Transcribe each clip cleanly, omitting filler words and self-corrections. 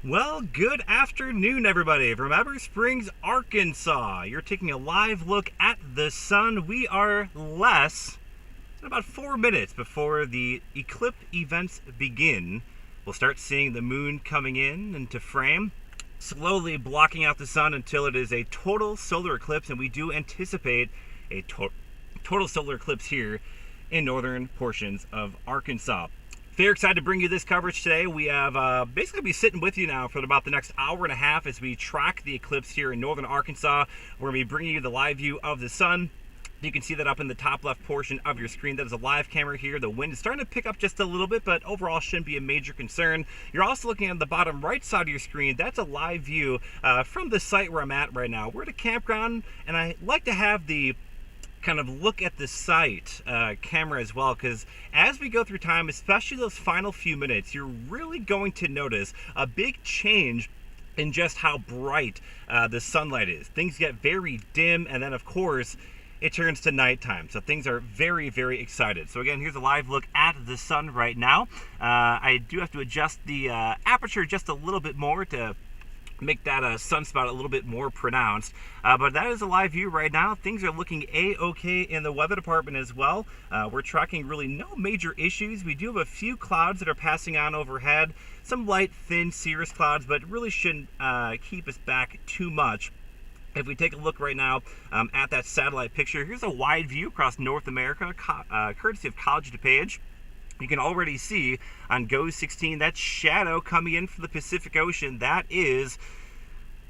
Well, good afternoon, everybody, from Ever Springs, Arkansas. You're taking a live look at the sun. We are less than about 4 minutes before the eclipse events begin. We'll start seeing the moon coming in into frame, slowly blocking out the sun until it is a total solar eclipse, and we do anticipate a total solar eclipse here in northern portions of Arkansas. Very excited to bring you this coverage today. We have basically be sitting with you now for about the next hour and a half as we track the eclipse here in northern Arkansas. We're going to be bringing you the live view of the sun. You can see that up in the top left portion of your screen. That is a live camera here. The wind is starting to pick up just a little bit, but overall shouldn't be a major concern. You're also looking at the bottom right side of your screen. That's a live view from the site where I'm at right now. We're at a campground, and I like to have the kind of look at the site camera as well, because as we go through time, especially those final few minutes, you're really going to notice a big change in just how bright the sunlight is. Things get very dim, and then of course it turns to nighttime, so things are very, very excited. So again, here's a live look at the sun right now. I do have to adjust the aperture just a little bit more to make that sunspot a little bit more pronounced, but that is a live view right now. Things are looking a-okay in the weather department as well. We're tracking really no major issues. We do have a few clouds that are passing on overhead, some light thin cirrus clouds, but really shouldn't keep us back too much. If we take a look right now at that satellite picture, here's a wide view across North America, courtesy of College DuPage. You can already see on GOES 16 that shadow coming in from the Pacific Ocean. That is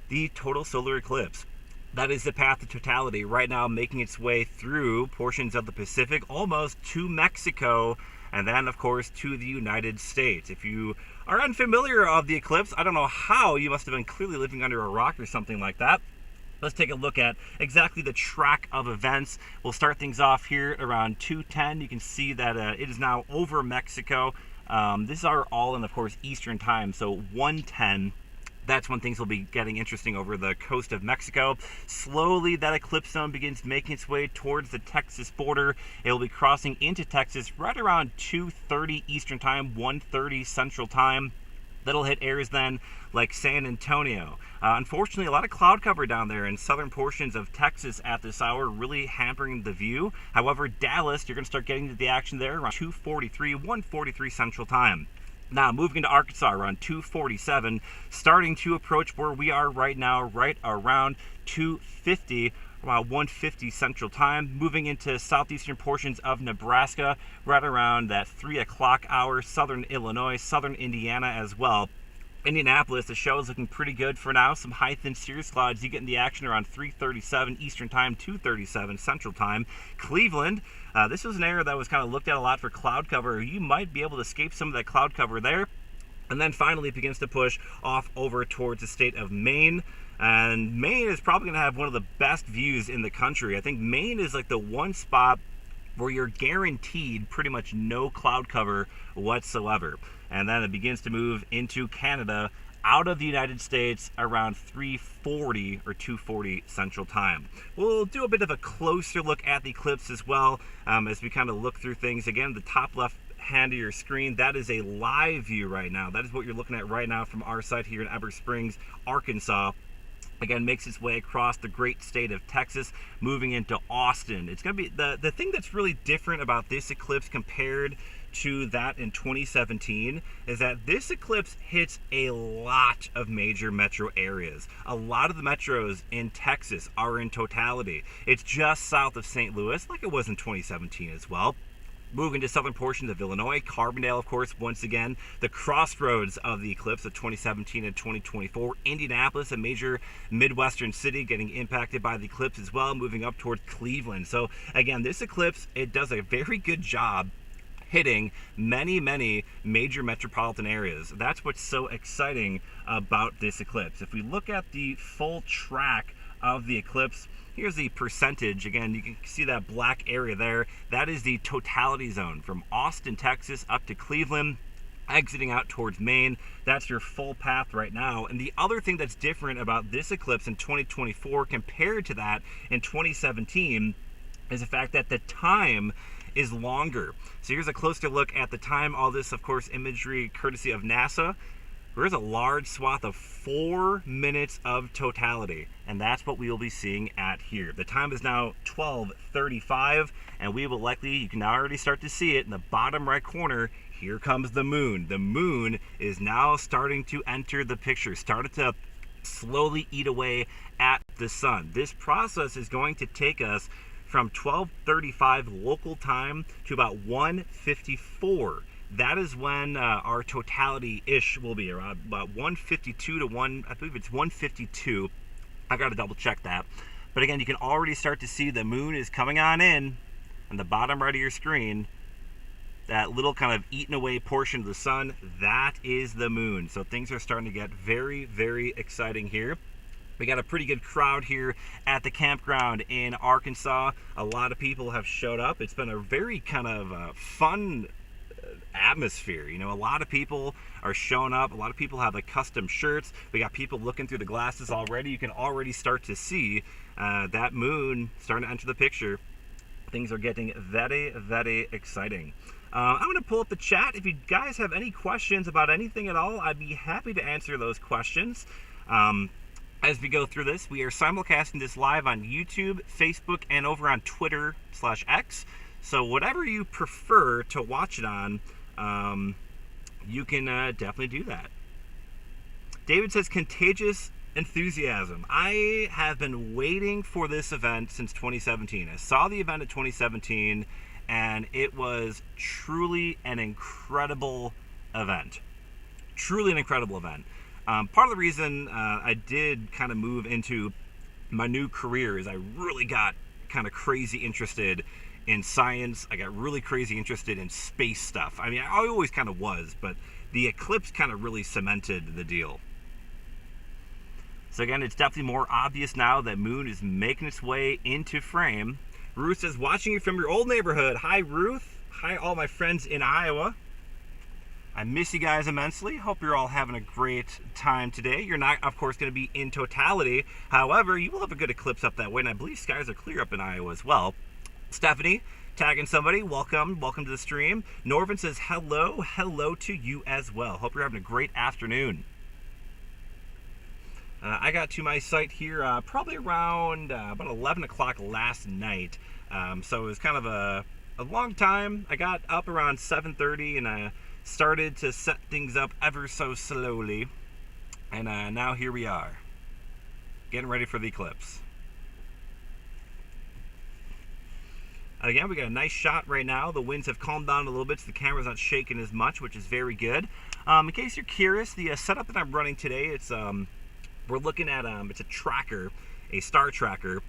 the total solar eclipse. That is the path to totality right now, making its way through portions of the Pacific, almost to Mexico, and then of course to the United States. If you are unfamiliar of the eclipse, I don't know how, you must have been clearly living under a rock or something like that. Let's take a look at exactly the track of events. We'll start things off here around 2:10. You can see that it is now over Mexico. These are all in, of course, Eastern time, so 1:10. That's when things will be getting interesting over the coast of Mexico. Slowly, that eclipse zone begins making its way towards the Texas border. It will be crossing into Texas right around 2:30 Eastern time, 1:30 Central time. That'll hit areas then like San Antonio. Unfortunately, a lot of cloud cover down there in southern portions of Texas at this hour, really hampering the view. However, Dallas, you're going to start getting to the action there around 2:43, 1:43 Central time. Now, moving into Arkansas around 2:47, starting to approach where we are right now, right around 2:50. About 1:50 Central time, moving into southeastern portions of Nebraska, right around that 3 o'clock hour, southern Illinois, southern Indiana as well. Indianapolis, the show is looking pretty good for now. Some high thin cirrus clouds. You get in the action around 3:37 Eastern time, 2:37 Central time. Cleveland, this was an area that was kind of looked at a lot for cloud cover. You might be able to escape some of that cloud cover there. And then finally it begins to push off over towards the state of Maine. And Maine is probably going to have one of the best views in the country. I think Maine is like the one spot where you're guaranteed pretty much no cloud cover whatsoever. And then it begins to move into Canada, out of the United States around 3:40 or 2:40 Central time. We'll do a bit of a closer look at the eclipse as well as we kind of look through things. Again, the top left hand of your screen, that is a live view right now. That is what you're looking at right now from our site here in Ever Springs, Arkansas. Again, makes its way across the great state of Texas, moving into Austin. It's going to be the thing that's really different about this eclipse compared to that in 2017 is that this eclipse hits a lot of major metro areas. A lot of the metros in Texas are in totality. It's just south of St. Louis, like it was in 2017 as well. Moving to southern portions of Illinois, Carbondale, of course, once again, the crossroads of the eclipse of 2017 and 2024. Indianapolis, a major Midwestern city, getting impacted by the eclipse as well, moving up toward Cleveland. So again, this eclipse, it does a very good job hitting many, many major metropolitan areas. That's what's so exciting about this eclipse. If we look at the full track of the eclipse, here's the percentage. Again, you can see that black area there. That is the totality zone from Austin, Texas up to Cleveland, exiting out towards Maine. That's your full path right now. And the other thing that's different about this eclipse in 2024 compared to that in 2017 is the fact that the time is longer. So here's a closer look at the time. All this, of course, imagery courtesy of NASA. There's a large swath of 4 minutes of totality, and that's what we will be seeing at here. The time is now 12:35, and we will likely, you can already start to see it in the bottom right corner. Here comes the moon. The moon is now starting to enter the picture, started to slowly eat away at the sun. This process is going to take us from 12:35 local time to about 1:54. That is when our totality-ish will be around about 1:52 to 1, I believe it's 1:52. I got to double check that. But again, you can already start to see the moon is coming on in on the bottom right of your screen. That little kind of eaten away portion of the sun, that is the moon. So things are starting to get very, very exciting here. We got a pretty good crowd here at the campground in Arkansas. A lot of people have showed up. It's been a very kind of fun atmosphere. You know, a lot of people are showing up. A lot of people have like custom shirts. We got people looking through the glasses already. You can already start to see that moon starting to enter the picture. Things are getting very, very exciting. I'm going to pull up the chat. If you guys have any questions about anything at all, I'd be happy to answer those questions. As we go through this, we are simulcasting this live on YouTube, Facebook, and over on Twitter/X. So whatever you prefer to watch it on, you can definitely do that. David says, contagious enthusiasm. I have been waiting for this event since 2017. I saw the event in 2017, and it was truly an incredible event. Truly an incredible event. Part of the reason I did kind of move into my new career is I really got kind of crazy interested in science. I got really crazy interested in space stuff. I mean, I always kind of was, but the eclipse kind of really cemented the deal. So again, it's definitely more obvious now that moon is making its way into frame. Ruth says, watching you from your old neighborhood. Hi, Ruth. Hi, all my friends in Iowa. I miss you guys immensely. Hope you're all having a great time today. You're not, of course, going to be in totality. However, you will have a good eclipse up that way, and I believe skies are clear up in Iowa as well. Stephanie, tagging somebody. Welcome to the stream. Norvin says, hello to you as well. Hope you're having a great afternoon. I got to my site here probably around about 11 o'clock last night. So it was kind of a long time. I got up around 7:30 and I started to set things up ever so slowly. And now here we are, getting ready for the eclipse. Again, we got a nice shot right now. The winds have calmed down a little bit, so the camera's not shaking as much, which is very good. In case you're curious, the setup that I'm running today, it's we're looking at it's a tracker, a star tracker,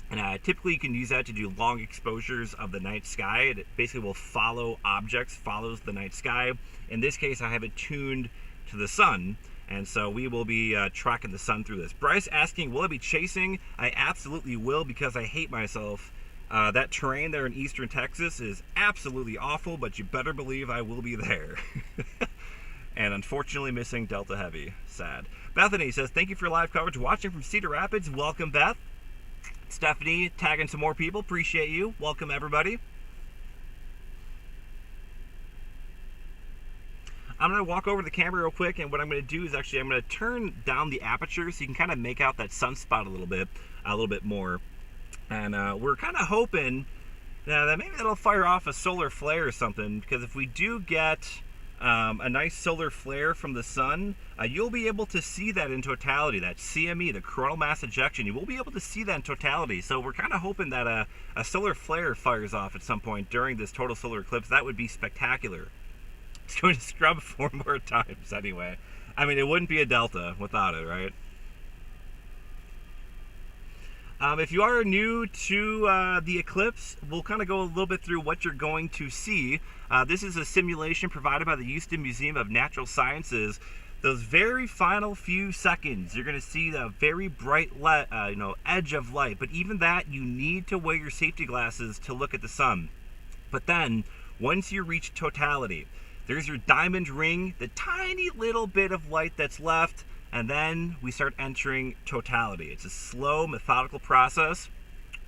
and typically you can use that to do long exposures of the night sky. It basically will follow objects, follows the night sky. In this case, I have it tuned to the sun, and so we will be tracking the sun through this. Bryce asking, will I be chasing? I absolutely will, because I hate myself. That terrain there in eastern Texas is absolutely awful, but you better believe I will be there. And unfortunately missing Delta Heavy. Sad. Bethany says, thank you for your live coverage. Watching from Cedar Rapids. Welcome, Beth. Stephanie tagging some more people. Appreciate you. Welcome, everybody. I'm going to walk over to the camera real quick, and what I'm going to do is actually I'm going to turn down the aperture so you can kind of make out that sunspot a little bit more. And we're kind of hoping that maybe that'll fire off a solar flare or something, because if we do get a nice solar flare from the sun, you'll be able to see that in totality, that CME, the coronal mass ejection. You will be able to see that in totality. So we're kind of hoping that a solar flare fires off at some point during this total solar eclipse. That would be spectacular. It's going to scrub 4 more times anyway. I mean, it wouldn't be a delta without it, right? If you are new to the eclipse, we'll kind of go a little bit through what you're going to see. This is a simulation provided by the Houston Museum of Natural Sciences. Those very final few seconds, you're going to see the very bright edge of light. But even that, you need to wear your safety glasses to look at the sun. But then, once you reach totality, there's your diamond ring, the tiny little bit of light that's left. And then we start entering totality. It's a slow, methodical process.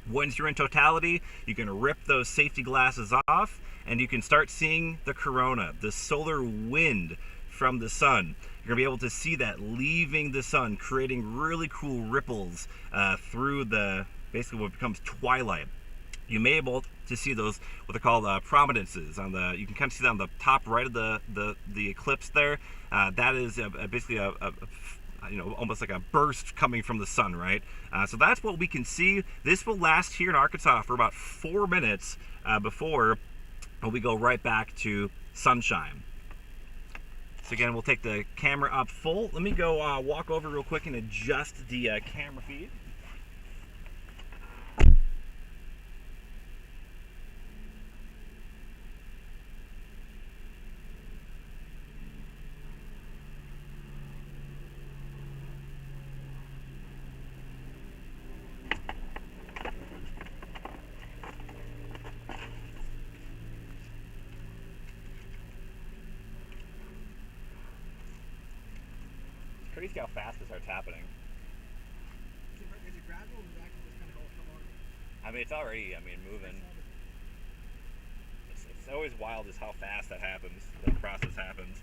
Once you're in totality, you can rip those safety glasses off, and you can start seeing the corona, the solar wind, from the sun. You're going to be able to see that leaving the sun, creating really cool ripples through the, basically what becomes twilight. You may be able to see those, what they're called prominences on the, you can kind of see that on the top right of the eclipse there. That is basically a you know, almost like a burst coming from the sun, right? So that's what we can see. This will last here in Arkansas for about 4 minutes before we go right back to sunshine. So again, we'll take the camera up full. Let me go walk over real quick and adjust the camera feed. Crazy how fast this starts happening. Is it gradual or is it actually just kind of come on? I mean, it's already, moving. It's always wild just how fast that happens, the process happens.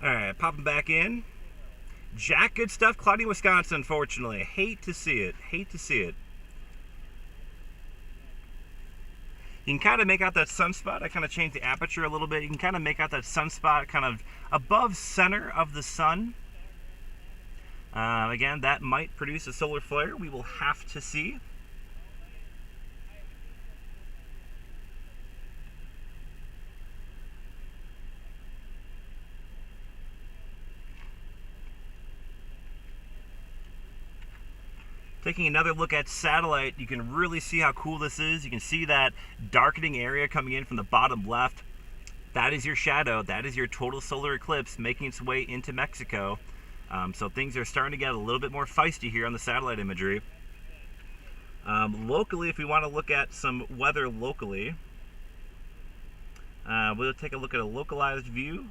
Alright, popping back in. Jack, good stuff. Cloudy, Wisconsin, unfortunately. Hate to see it. Hate to see it. You can kind of make out that sunspot. I kind of changed the aperture a little bit. You can kind of make out that sunspot kind of above center of the sun. Again, that might produce a solar flare. We will have to see. Taking another look at satellite, you can really see how cool this is. You can see that darkening area coming in from the bottom left. That is your shadow. That is your total solar eclipse making its way into Mexico. So things are starting to get a little bit more feisty here on the satellite imagery. Locally, if we want to look at some weather locally, we'll take a look at a localized view.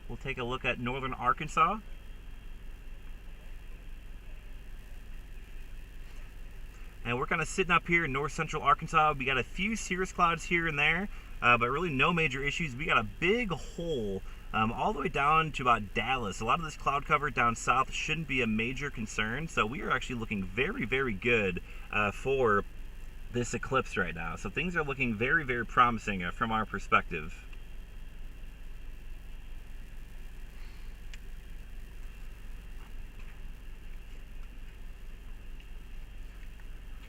We'll take a look at northern Arkansas. And we're kind of sitting up here in north central Arkansas. We got a few cirrus clouds here and there, but really no major issues. We got a big hole all the way down to about Dallas. A lot of this cloud cover down south shouldn't be a major concern. So we are actually looking very, very good for this eclipse right now. So things are looking very, very promising from our perspective.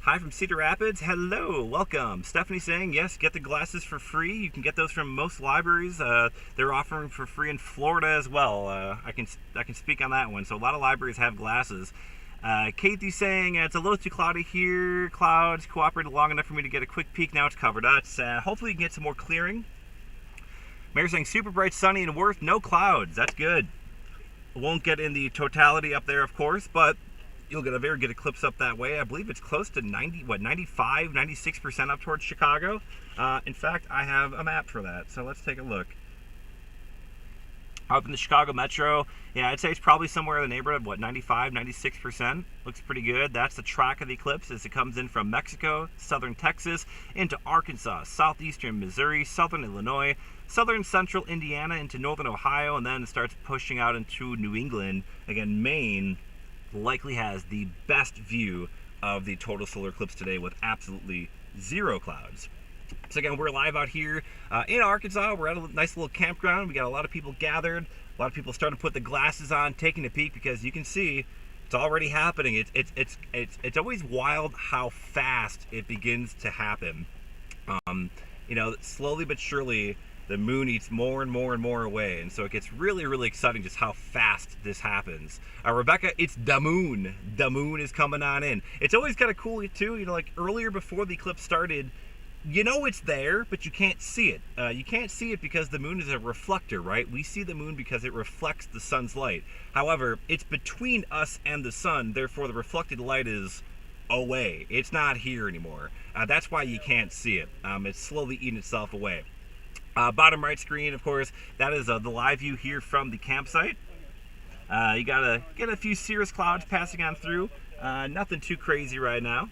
Hi from Cedar Rapids. Hello, welcome. Stephanie saying, yes, get the glasses for free. You can get those from most libraries. They're offering for free in Florida as well. I can speak on that one. So a lot of libraries have glasses. Kathy saying, it's a little too cloudy here. Clouds cooperated long enough for me to get a quick peek. Now it's covered up. Hopefully you can get some more clearing. Mayor saying, super bright, sunny, and Worth, no clouds. That's good. Won't get in the totality up there, of course, but you'll get a very good eclipse up that way. I believe it's close to 95, 96% up towards Chicago. In fact, I have a map for that, so let's take a look. Up in the Chicago metro, yeah, I'd say it's probably somewhere in the neighborhood of, 95, 96%. Looks pretty good. That's the track of the eclipse as it comes in from Mexico, southern Texas, into Arkansas, southeastern Missouri, southern Illinois, southern central Indiana, into northern Ohio, and then it starts pushing out into New England. Again, Maine likely has the best view of the total solar eclipse today with absolutely zero clouds. So again, we're live out here in Arkansas. We're at a nice little campground. We got a lot of people gathered. A lot of people starting to put the glasses on, taking a peek, because you can see it's already happening. It's always wild how fast it begins to happen. You know, slowly but surely, the moon eats more and more and more away, and so it gets really, really exciting just how fast this happens. Rebecca, it's the moon. The moon is coming on in. It's always kind of cool too. You know, like earlier before the eclipse started, you know it's there, but you can't see it. You can't see it because the moon is a reflector, right? We see the moon because it reflects the sun's light. However, it's between us and the sun, therefore the reflected light is away. It's not here anymore. That's why you can't see it. It's slowly eating itself away. Bottom right screen, of course, that is the live view here from the campsite. You gotta get a few cirrus clouds passing on through. Nothing too crazy right now.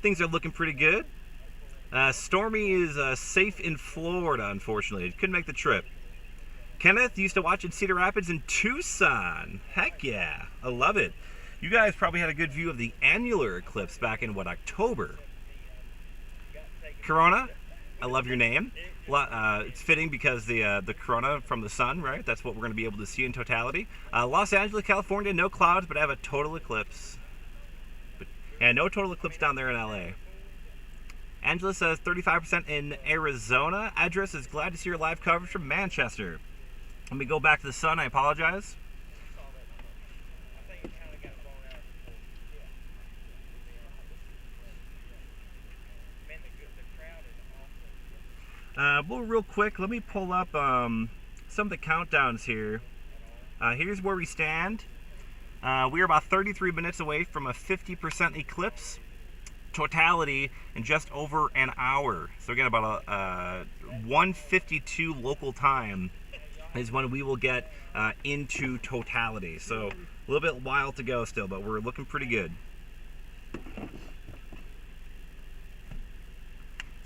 Things are looking pretty good. Stormy is safe in Florida, unfortunately. Couldn't make the trip. Kenneth used to watch in Cedar Rapids and Tucson. Heck yeah, I love it. You guys probably had a good view of the annular eclipse back in, October? Corona, I love your name. It's fitting because the corona from the sun, right? That's what we're going to be able to see in totality. Los Angeles, California, no clouds, but I have a total eclipse. Yeah, no total eclipse down there in LA. Angela says 35% in Arizona. Address is glad to see your live coverage from Manchester. Let me go back to the sun. I apologize. Well, real quick, let me pull up some of the countdowns here. Here's where we stand. We are about 33 minutes away from a 50% eclipse. Totality in just over an hour. So again, about 1:52 local time is when we will get into totality. So a little bit while to go still, but we're looking pretty good.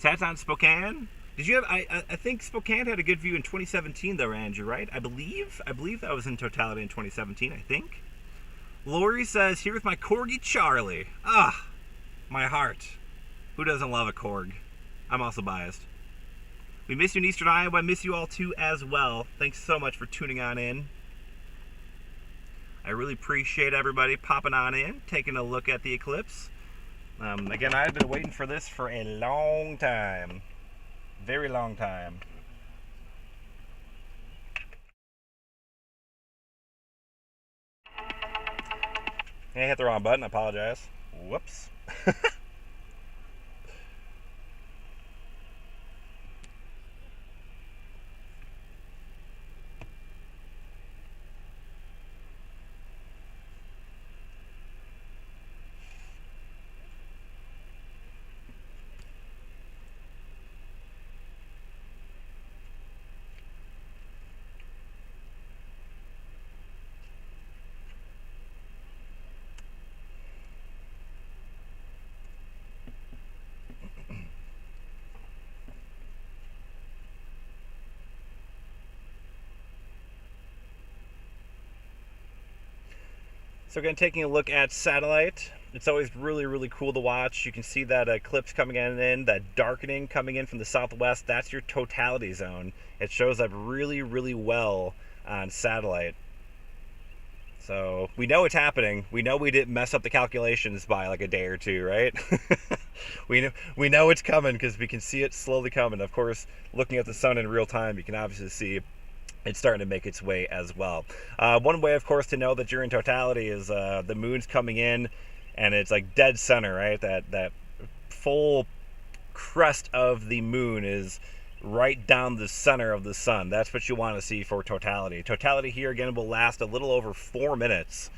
That's on Spokane. Did you have? I think Spokane had a good view in 2017, though, Andrew. Right? I believe that was in totality in 2017. I think. Lori says, "Here with my corgi Charlie." Ah, my heart. Who doesn't love a Korg? I'm also biased. We miss you in Eastern Iowa. I miss you all too as well. Thanks so much for tuning on in. I really appreciate everybody popping on in, taking a look at the eclipse. Again, I've been waiting for this for a long time. Very long time. I hit the wrong button. I apologize. Whoops. So again, taking a look at satellite, it's always really, really cool to watch. You can see that eclipse coming in, that darkening coming in from the southwest. That's your totality zone. It shows up really, really well on satellite. So we know it's happening. We know we didn't mess up the calculations by like a day or two, right? we know it's coming because we can see it slowly coming. Of course, looking at the sun in real time, you can obviously see it's starting to make its way as well. One way, of course, to know that you're in totality is the moon's coming in, and it's like dead center, right? That full crest of the moon is right down the center of the sun. That's what you want to see for totality. Totality here again will last a little over 4 minutes.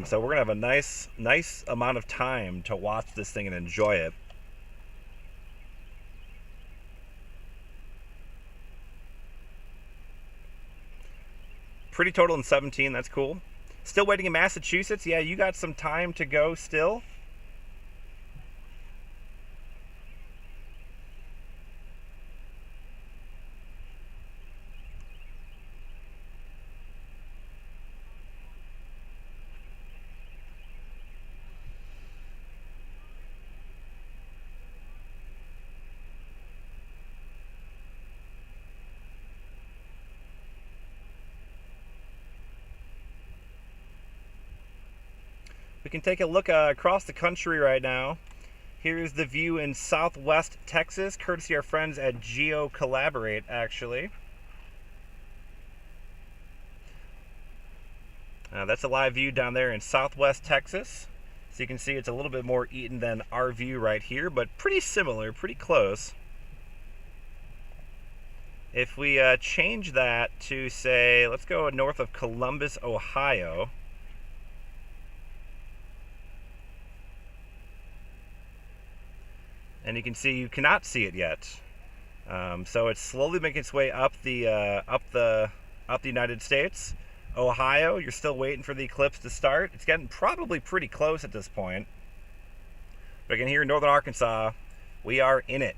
So we're gonna have a nice amount of time to watch this thing and enjoy it. Pretty total in 17, that's cool. Still waiting in Massachusetts. Yeah, you got some time to go still. can take a look across the country right now. Here's the view in southwest Texas, courtesy of our friends at Geo Collaborate, actually. That's a live view down there in southwest Texas. So you can see it's a little bit more eaten than our view right here, but pretty similar, pretty close. If we change that to, say, let's go north of Columbus, Ohio. And you can see you cannot see it yet. So it's slowly making its way up the United States. Ohio, you're still waiting for the eclipse to start. It's getting probably pretty close at this point. But again, here in northern Arkansas, we are in it.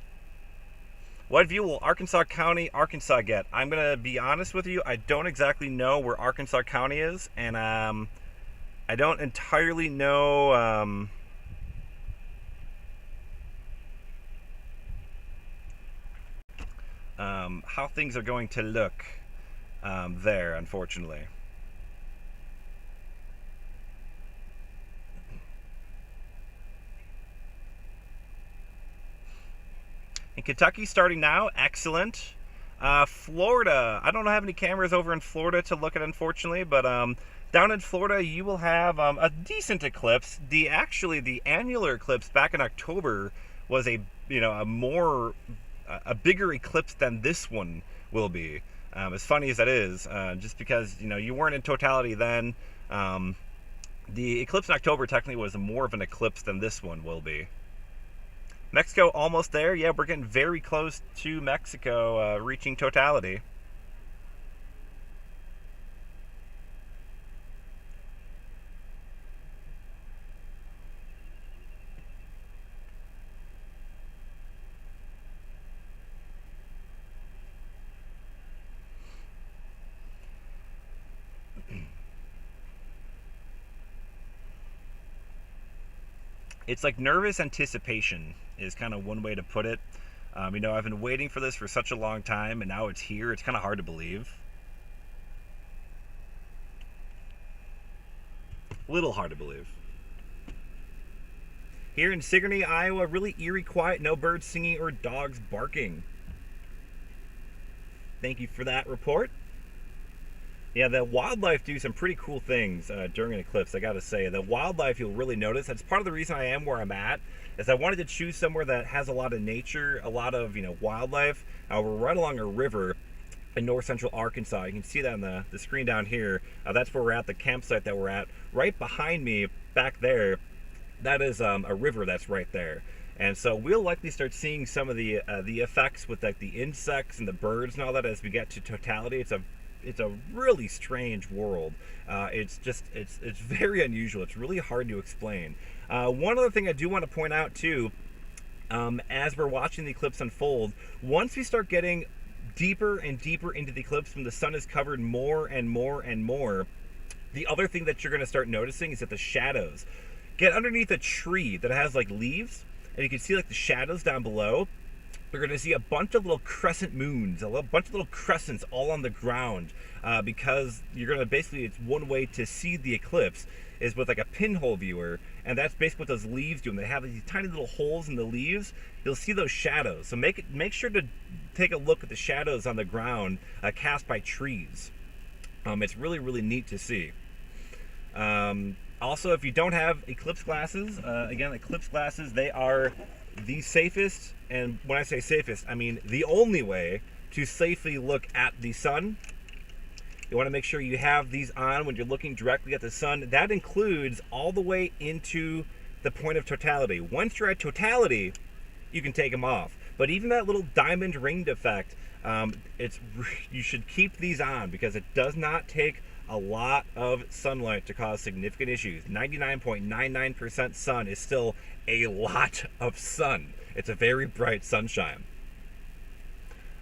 What view will Arkansas County, Arkansas get? I'm going to be honest with you, I don't exactly know where Arkansas County is, and I don't entirely know how things are going to look there, unfortunately. In Kentucky, starting now, excellent. Florida, I don't have any cameras over in Florida to look at, unfortunately, but down in Florida, you will have a decent eclipse. The annular eclipse back in October was a bigger eclipse than this one will be. As funny as that is, just because you weren't in totality then. The eclipse in October technically was more of an eclipse than this one will be. Mexico almost there. Yeah, we're getting very close to Mexico reaching totality. It's like nervous anticipation is kind of one way to put it. I've been waiting for this for such a long time, and now it's here. It's kind of hard to believe. A little hard to believe. Here in Sigourney, Iowa, really eerie quiet. No birds singing or dogs barking. Thank you for that report. Yeah, the wildlife do some pretty cool things during an eclipse, I gotta say. The wildlife you'll really notice. That's part of the reason I am where I'm at, is I wanted to choose somewhere that has a lot of nature, a lot of wildlife. We're right along a river in north central Arkansas. You can see that on the screen down here. That's where we're at, the campsite that we're at. Right behind me, back there, that is a river that's right there. And so we'll likely start seeing some of the effects with like the insects and the birds and all that as we get to totality. It's a really strange world. It's very unusual. It's really hard to explain. One other thing I do want to point out too, as we're watching the eclipse unfold, once we start getting deeper and deeper into the eclipse, when the sun is covered more and more and more, the other thing that you're going to start noticing is that the shadows get underneath a tree that has like leaves, and you can see like the shadows down below. You're going to see a bunch of little crescent moons, bunch of little crescents all on the ground, because you're going to basically, it's one way to see the eclipse is with like a pinhole viewer, and that's basically what those leaves do. And they have these tiny little holes in the leaves. You'll see those shadows. So make sure to take a look at the shadows on the ground cast by trees. It's really, really neat to see. Also, if you don't have eclipse glasses, again, eclipse glasses, they are the safest, and when I say safest, I mean the only way to safely look at the sun. You want to make sure you have these on when you're looking directly at the sun. That includes all the way into the point of totality. Once you're at totality, you can take them off. But even that little diamond ringed effect, you should keep these on because it does not take a lot of sunlight to cause significant issues. 99.99% sun is still a lot of sun. It's a very bright sunshine.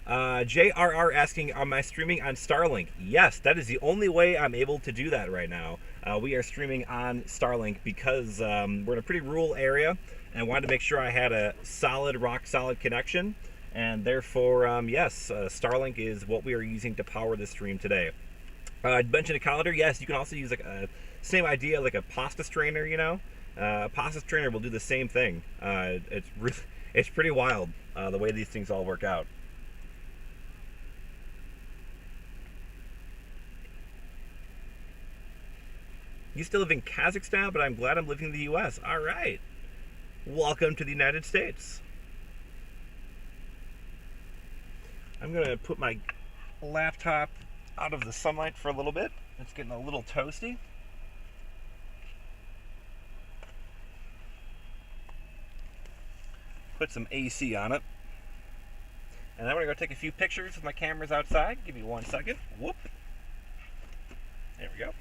JRR asking, am I streaming on Starlink? Yes, that is the only way I'm able to do that right now. We are streaming on Starlink because we're in a pretty rural area, and I wanted to make sure I had a solid, rock-solid connection, and therefore, yes, Starlink is what we are using to power the stream today. I mentioned a calendar. Yes, you can also use like same idea like a pasta strainer, you know. A pasta strainer will do the same thing. It's pretty wild the way these things all work out. You still live in Kazakhstan, but I'm glad I'm living in the U.S. All right. Welcome to the United States. I'm going to put my laptop out of the sunlight for a little bit. It's getting a little toasty. Put some AC on it. And I'm going to go take a few pictures with my cameras outside. Give me 1 second. Whoop. There we go.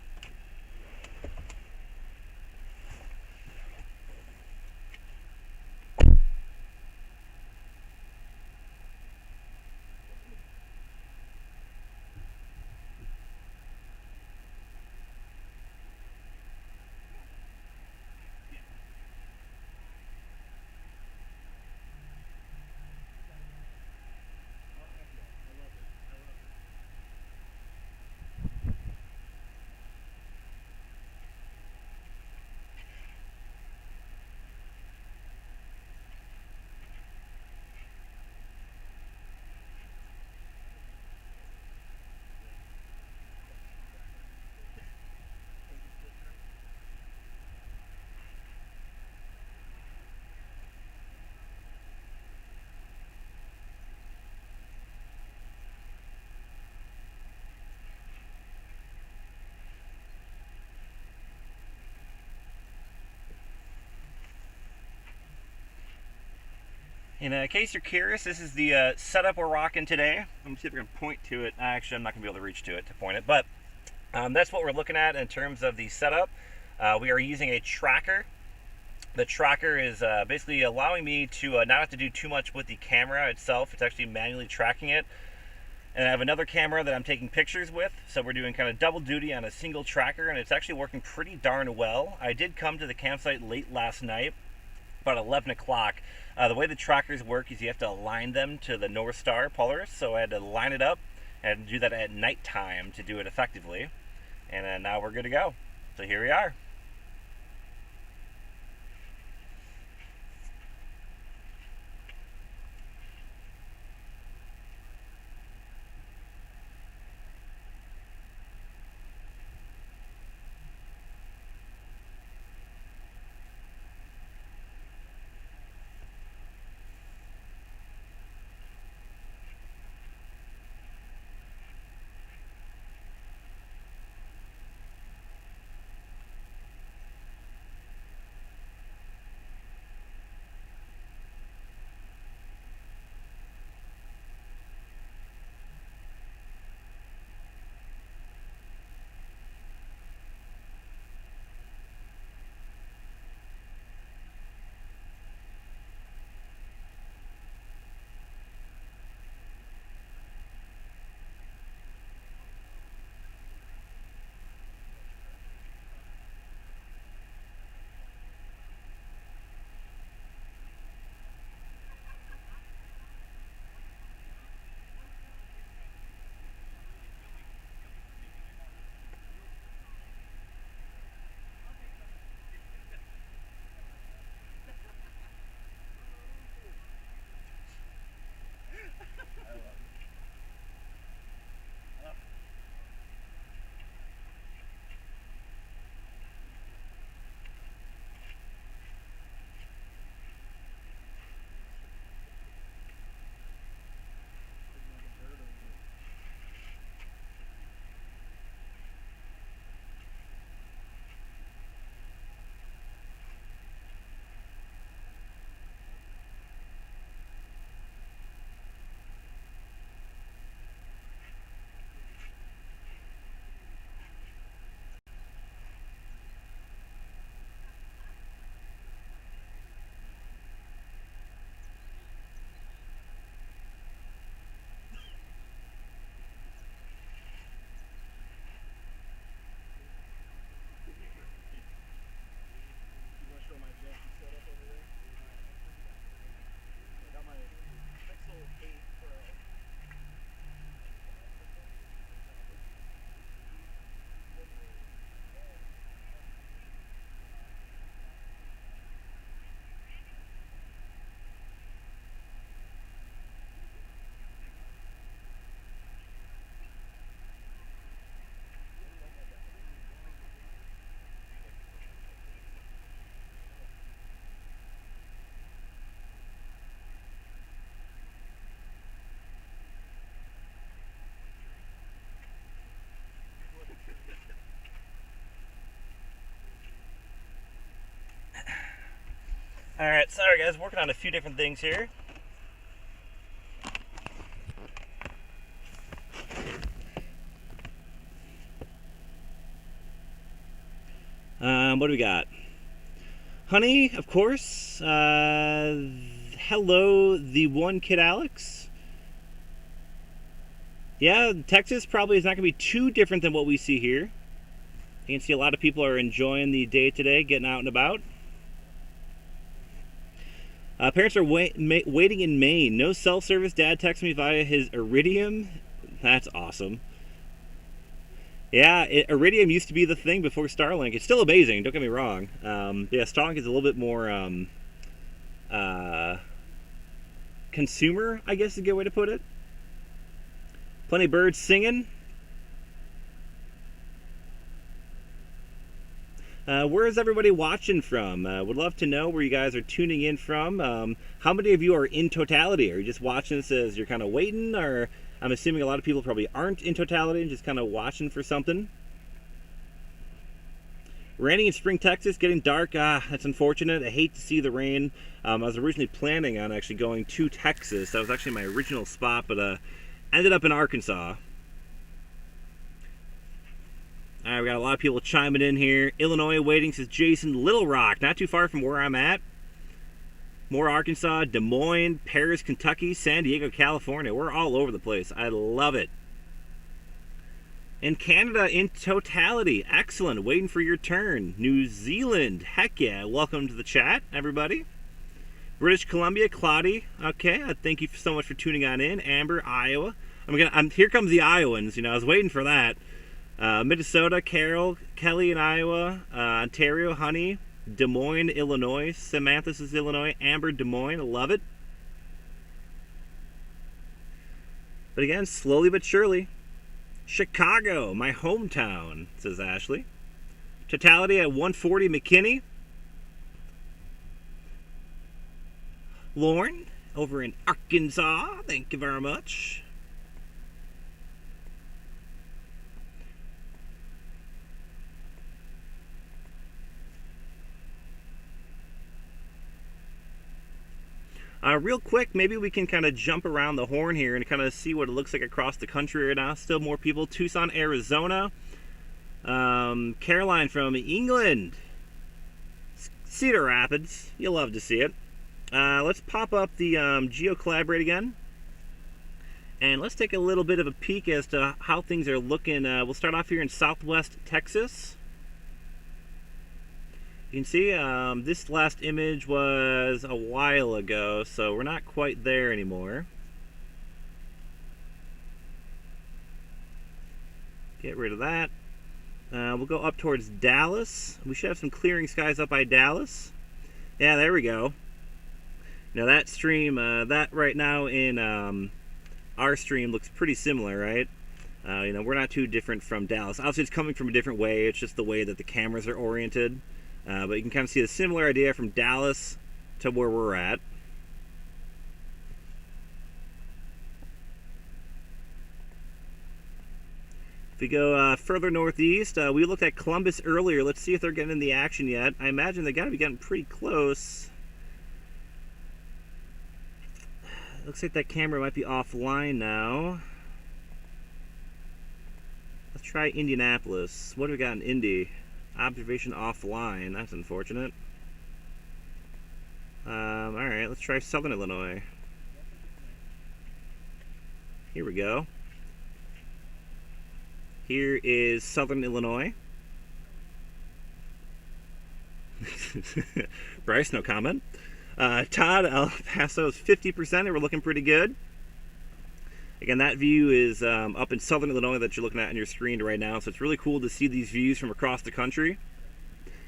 In case you're curious, this is the setup we're rocking today. Let me see if I can point to it. Actually, I'm not going to be able to reach to it to point it, but that's what we're looking at in terms of the setup. We are using a tracker. The tracker is basically allowing me to not have to do too much with the camera itself. It's actually manually tracking it. And I have another camera that I'm taking pictures with, so we're doing kind of double duty on a single tracker, and it's actually working pretty darn well. I did come to the campsite late last night, about 11 o'clock. The way the trackers work is you have to align them to the North Star Polaris, so I had to line it up and do that at nighttime to do it effectively. And now we're good to go. So here we are. All right, sorry guys, working on a few different things here. What do we got? Honey, of course. Hello, the one kid Alex. Yeah, Texas probably is not going to be too different than what we see here. You can see a lot of people are enjoying the day today, getting out and about. Parents are waiting in Maine. No cell service. Dad texts me via his Iridium. That's awesome. Yeah, Iridium used to be the thing before Starlink. It's still amazing, don't get me wrong. Yeah, Starlink is a little bit more consumer, I guess is a good way to put it. Plenty of birds singing. Where is everybody watching from? Would love to know where you guys are tuning in from. How many of you are in totality? Are you just watching this as you're kind of waiting? Or I'm assuming a lot of people probably aren't in totality and just kind of watching for something. Raining in Spring, Texas, getting dark. That's unfortunate. I hate to see the rain. I was originally planning on actually going to Texas. That was actually my original spot, but ended up in Arkansas. All right, we got a lot of people chiming in here. Illinois waiting, says Jason. Little Rock, not too far from where I'm at. More Arkansas, Des Moines, Paris, Kentucky, San Diego, California. We're all over the place. I love it. And Canada in totality. Excellent. Waiting for your turn. New Zealand. Heck yeah. Welcome to the chat, everybody. British Columbia, cloudy. Okay. Thank you so much for tuning on in. Amber, Iowa. Here comes the Iowans. I was waiting for that. Minnesota, Carol, Kelly in Iowa, Ontario, Honey, Des Moines, Illinois, Samantha says Illinois, Amber, Des Moines, I love it. But again, slowly but surely. Chicago, my hometown, says Ashley. Totality at 140, McKinney. Lauren, over in Arkansas, thank you very much. Real quick, maybe we can kind of jump around the horn here and kind of see what it looks like across the country right now. Still more people. Tucson, Arizona. Caroline from England. Cedar Rapids. You'll love to see it. Let's pop up the Geo Collaborate again. And let's take a little bit of a peek as to how things are looking. We'll start off here in Southwest Texas. You can see this last image was a while ago, so we're not quite there anymore. Get rid of that. We'll go up towards Dallas. We should have some clearing skies up by Dallas. Yeah, there we go. Now that stream, that right now in our stream looks pretty similar, right? We're not too different from Dallas. Obviously, it's coming from a different way. It's just the way that the cameras are oriented. But you can kind of see the similar idea from Dallas to where we're at. If we go further northeast, we looked at Columbus earlier. Let's see if they're getting in the action yet. I imagine they got to be getting pretty close. Looks like that camera might be offline now. Let's try Indianapolis. What do we got in Indy? Observation offline. That's unfortunate. Alright, let's try Southern Illinois. Here we go. Here is Southern Illinois. Bryce, no comment. Todd, El Paso is 50%, and we're looking pretty good. Again, that view is up in Southern Illinois that you're looking at on your screen right now, so it's really cool to see these views from across the country.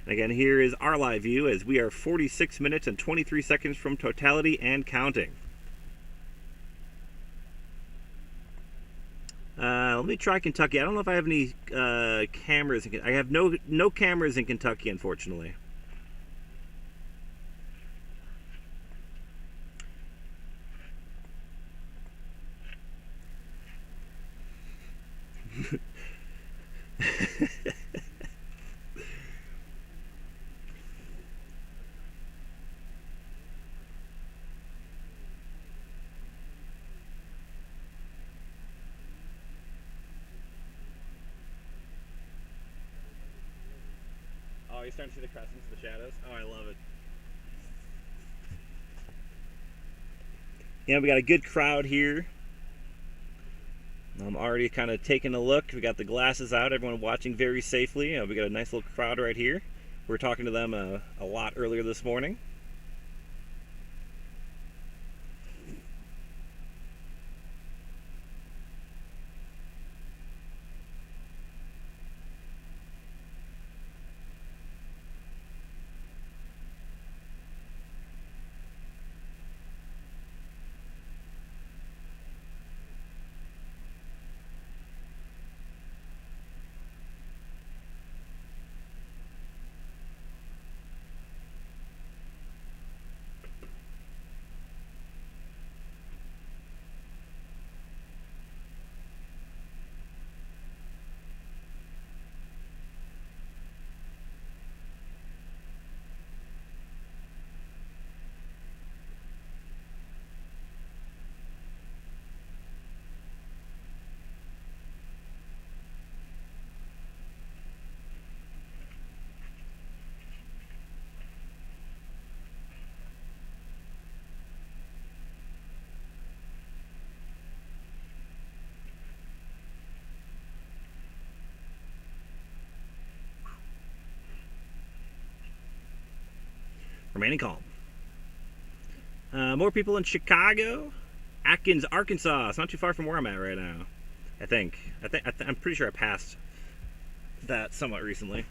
And again, here is our live view as we are 46 minutes and 23 seconds from totality and counting. Let me try Kentucky. I don't know if I have any cameras. I have no cameras in Kentucky, unfortunately. you starting to see the crescents, the shadows? Oh, I love it. Yeah, we got a good crowd here. I'm already kind of taking a look. We got the glasses out, everyone watching very safely. We got a nice little crowd right here. We were talking to them a lot earlier this morning. Remaining calm. More people in Chicago. Atkins, Arkansas. It's not too far from where I'm at right now. I think. I'm pretty sure I passed that somewhat recently.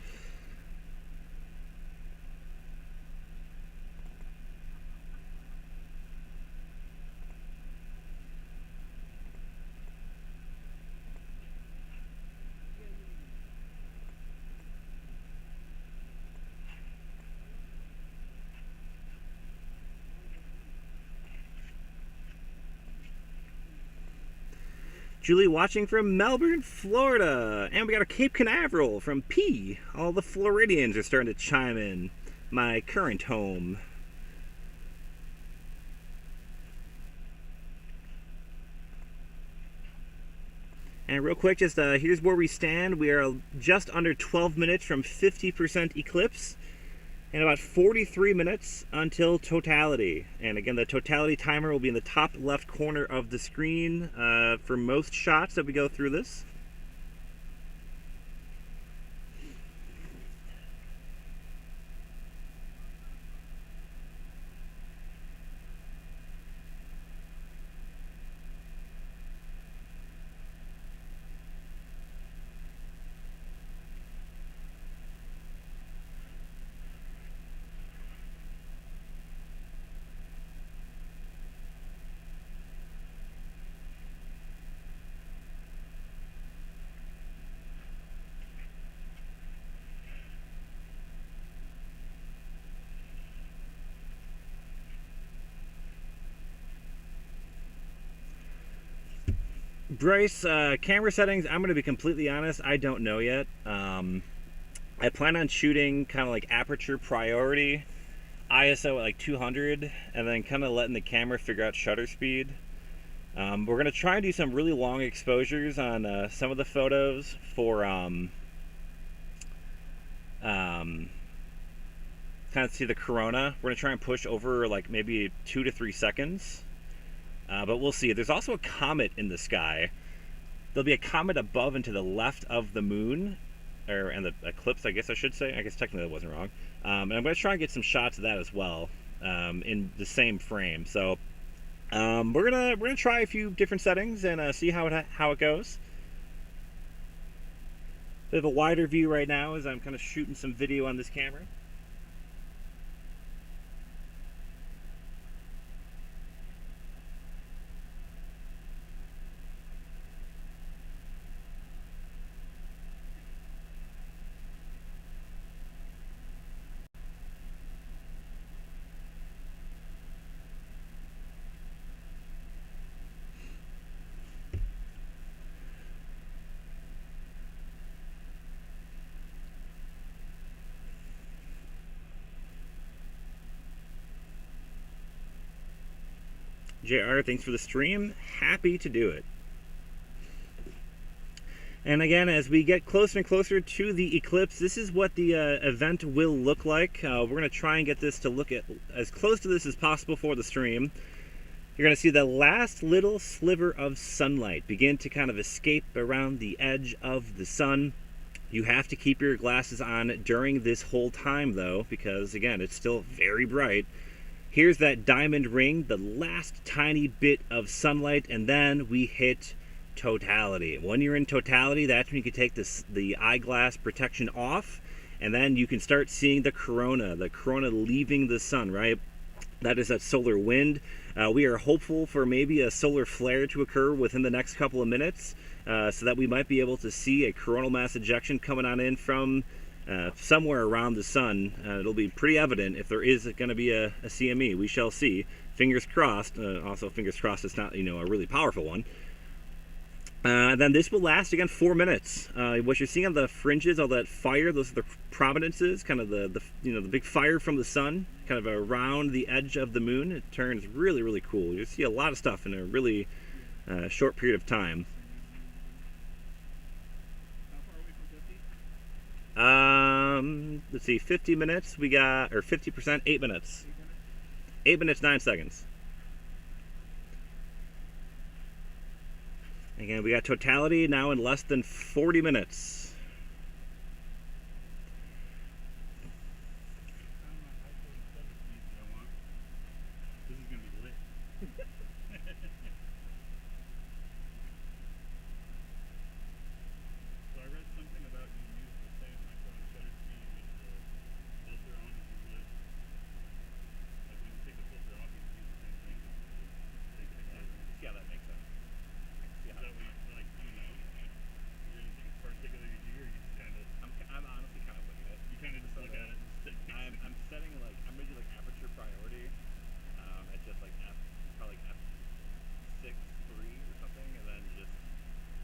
Julie watching from Melbourne, Florida. And we got a Cape Canaveral from P. All the Floridians are starting to chime in. My current home. And real quick, just here's where we stand. We are just under 12 minutes from 50% eclipse. And about 43 minutes until totality. And again, the totality timer will be in the top left corner of the screen for most shots that we go through this. Bryce, camera settings, I'm going to be completely honest, I don't know yet. I plan on shooting kind of like aperture priority, ISO at like 200, and then kind of letting the camera figure out shutter speed. We're going to try and do some really long exposures on some of the photos for kind of see the corona. We're going to try and push over like maybe 2 to 3 seconds. But we'll see. There's also a comet in the sky. There'll be a comet above and to the left of the moon, and the eclipse, I guess I should say. I guess technically that wasn't wrong. And I'm going to try and get some shots of that as well in the same frame. So we're gonna try a few different settings and see how it goes. Bit of a wider view right now as I'm kind of shooting some video on this camera. JR, thanks for the stream. Happy to do it. And again, as we get closer and closer to the eclipse, this is what the event will look like. We're going to try and get this to look at as close to this as possible for the stream. You're going to see the last little sliver of sunlight begin to kind of escape around the edge of the sun. You have to keep your glasses on during this whole time, though, because, again, it's still very bright. Here's that diamond ring, the last tiny bit of sunlight, and then we hit totality. When you're in totality, that's when you can take the eyeglass protection off, and then you can start seeing the corona leaving the sun, right? That is that solar wind. We are hopeful for maybe a solar flare to occur within the next couple of minutes, so that we might be able to see a coronal mass ejection coming on in from somewhere around the sun. It'll be pretty evident if there is going to be a CME. We shall see. Fingers crossed. Also, fingers crossed it's not, a really powerful one. Then this will last again 4 minutes. What you're seeing on the fringes, all that fire, those are the prominences, kind of the big fire from the sun, kind of around the edge of the moon. It turns really, really cool. You see a lot of stuff in a really short period of time. How far away from 50? Let's see, 50 minutes. We got, or 50%, 8 minutes. 8 minutes, 9 seconds. Again, we got totality now in less than 40 minutes. This is gonna be lit. So I read something about you use the same micro and shutter speed with the filter on as you would. Like when you take the filter off, you use the same thing. Take pictures. Yeah, that makes sense. Is that what you like? Do you know? Is there anything particular you do, or you just kind of? I'm honestly kind of looking at it. You kind of just look at it and just take pictures. I'm setting I'm making aperture priority at just probably f6.3 or something, and then just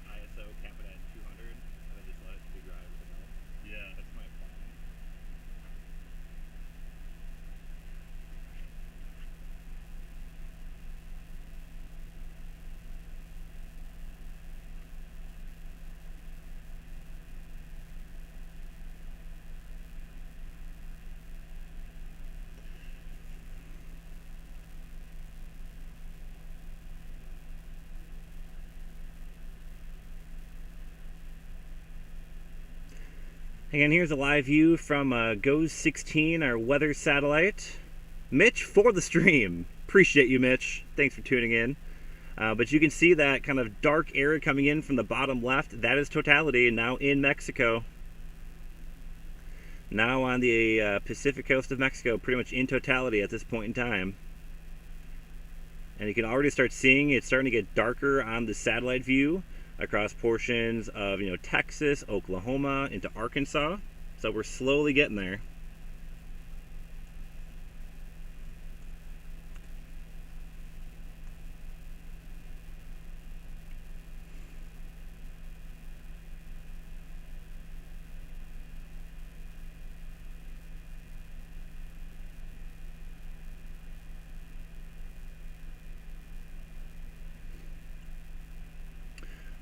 ISO cap it at 200, and then just let it speed drive with it. Yeah. That's my plan. Again, here's a live view from GOES 16, our weather satellite. Mitch for the stream. Appreciate you, Mitch. Thanks for tuning in. But you can see that kind of dark area coming in from the bottom left. That is totality, now in Mexico. Now on the Pacific coast of Mexico, pretty much in totality at this point in time. And you can already start seeing it's starting to get darker on the satellite view across portions of Texas, Oklahoma, into Arkansas. So we're slowly getting there.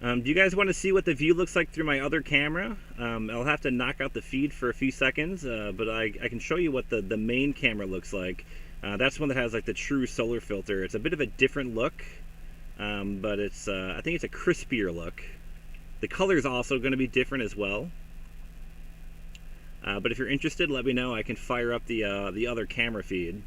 Do you guys want to see what the view looks like through my other camera? I'll have to knock out the feed for a few seconds, but I can show you what the main camera looks like. That's one that has like the true solar filter. It's a bit of a different look, but it's I think it's a crispier look. The color is also going to be different as well. But if you're interested, let me know. I can fire up the other camera feed.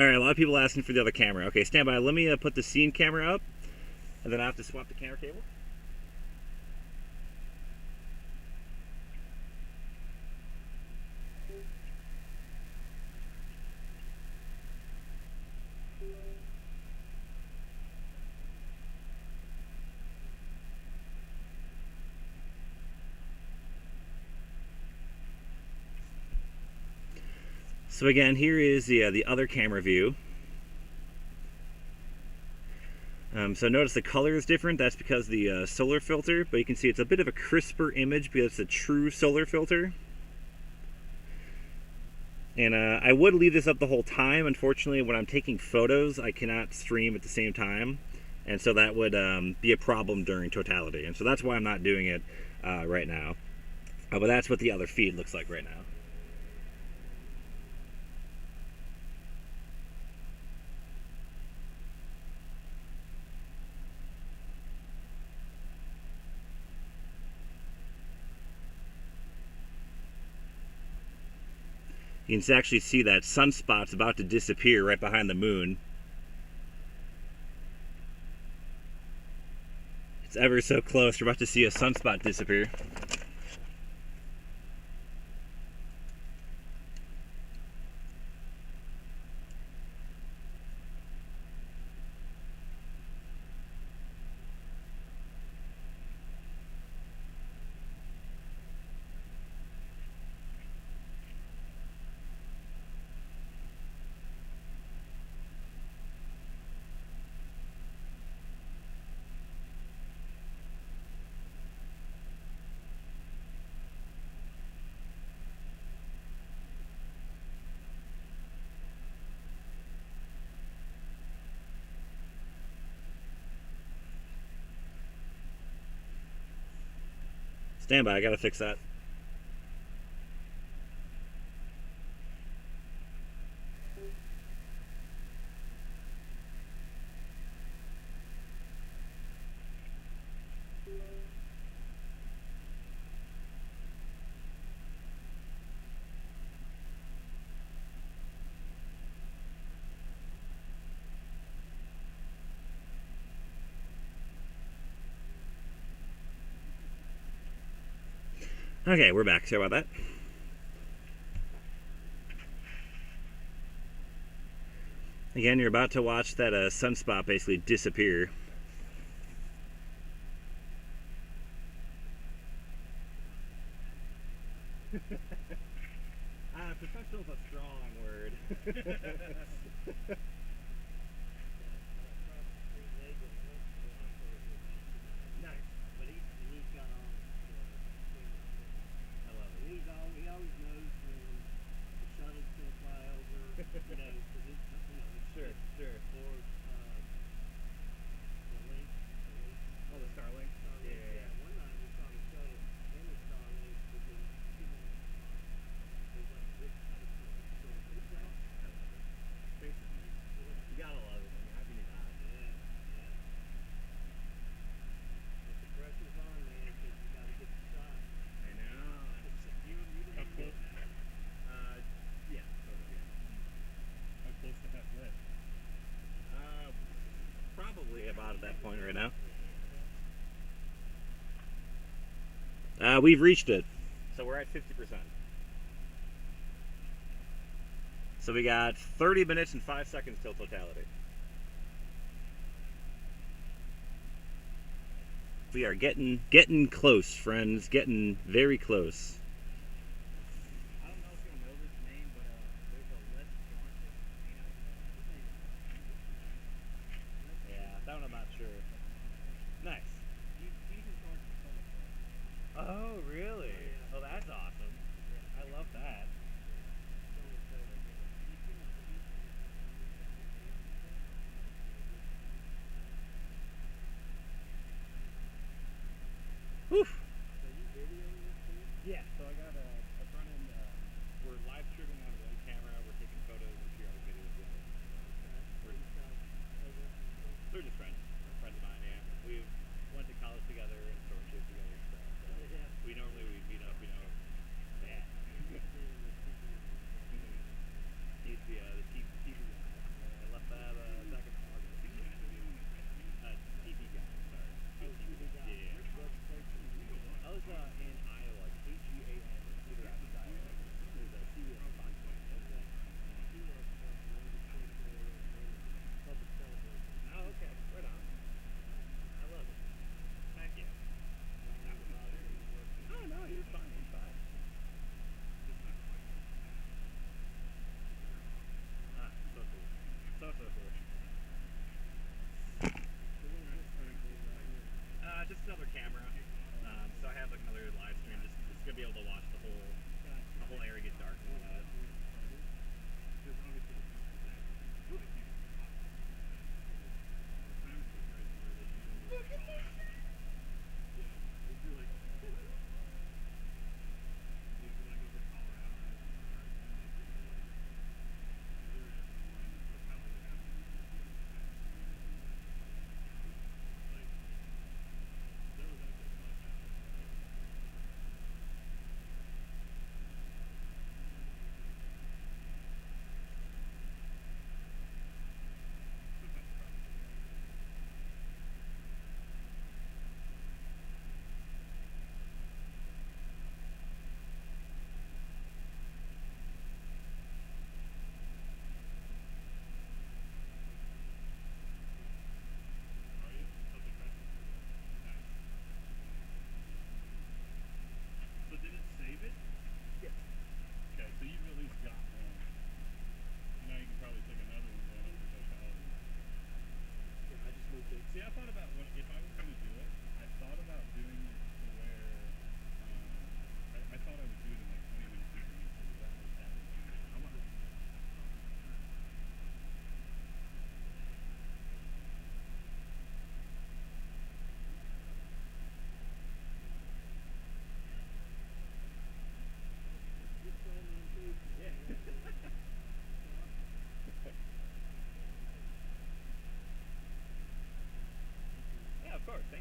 All right, a lot of people asking for the other camera. Okay, stand by. Let me put the scene camera up, and then I have to swap the camera cable. So again, here is the other camera view. So notice the color is different. That's because the solar filter, but you can see it's a bit of a crisper image because it's a true solar filter. And I would leave this up the whole time. Unfortunately, when I'm taking photos, I cannot stream at the same time. And so that would be a problem during totality. And so that's why I'm not doing it right now. But that's what the other feed looks like right now. You can actually see that sunspot's about to disappear right behind the moon. It's ever so close. You're about to see a sunspot disappear. Stand by, I gotta fix that. Okay, we're back. Sorry about that. Again, you're about to watch that sunspot basically disappear. Professional's a strong word. Nice. But he's got on I love it. he always knows when the shuttle's gonna fly over, because it's Sure, sure. or the link. Oh, the Starlink? Yeah. One night we saw the shuttle and the Starlink within 2 minutes. It was like this kind of stuff. Space is nice. You gotta love it. I mean, how can you not? Yeah. But the pressure's on, man, because you gotta get the shot. I know. You How close? Yeah, totally. How close to half lit? Probably about at that point right now. We've reached it. So we're at 50%. So we got 30 minutes and 5 seconds till totality. We are getting close, friends. Getting very close. I don't know if you'll know this name, but there's a Les Yeah, that one I'm not sure. Nice. Oh, really? Oh, that's awesome. I love that. Whew. Yeah,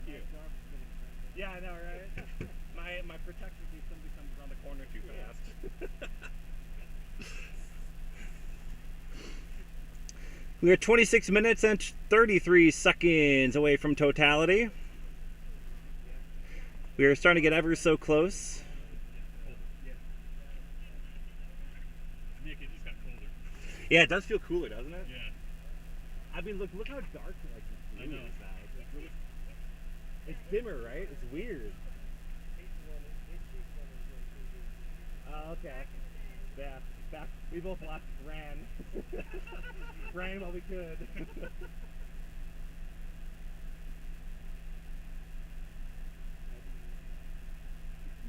you. Yeah, I know, right? My protector keeps somebody comes around the corner too fast. We are 26 minutes and 33 seconds away from totality. We are starting to get ever so close. Nick, it just got colder. Yeah, it does feel cooler, doesn't it? Yeah. I mean, look how dark like the I blue know. is now. It's dimmer, right? It's weird. Oh, okay. Yeah, back. We both ran. Ran while we could.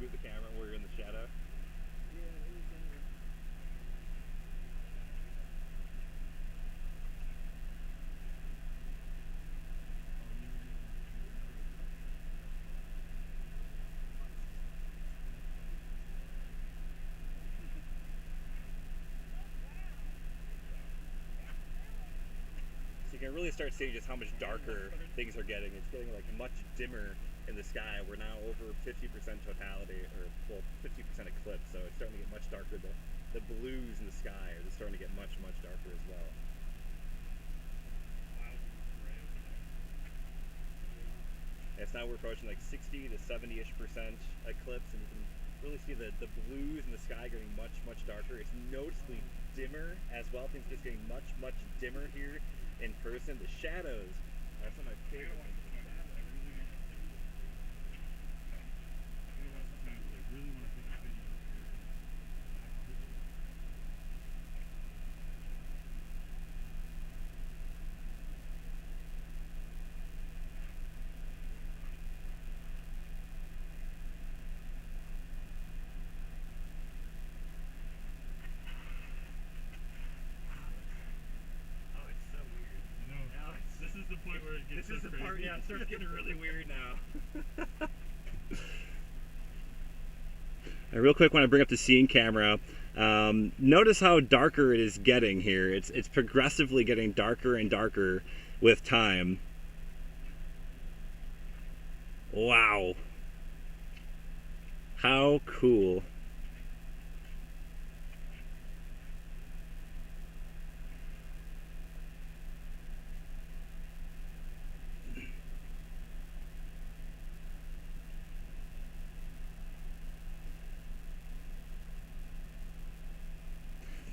Move the camera where you're in the shadow. So you can really start seeing just how much darker things are getting. It's getting like much dimmer in the sky. We're now over 50% totality, or well, 50% eclipse. So it's starting to get much darker. The blues in the sky are just starting to get much darker as well. Yes, now we're approaching like 60 to 70-ish% eclipse, and you can really see the blues in the sky getting much darker. It's noticeably dimmer as well. Things just getting much dimmer here in person. The shadows are some of my favorite things. This is the point where it gets This is the part, yeah, it starts getting really weird now. Real quick, when I bring up the scene camera, notice how darker it is getting here. It's progressively getting darker and darker with time. Wow. How cool.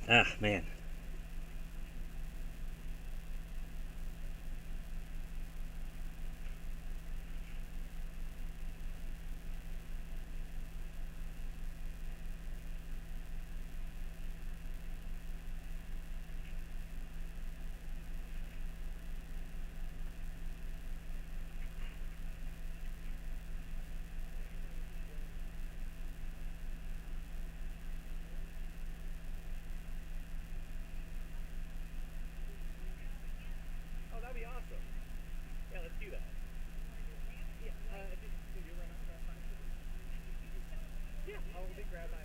Ah, man. Oh, that'd be awesome. Yeah, let's do that. Yeah, just can do it right now. That's fine. Yeah, I'll let me grab my.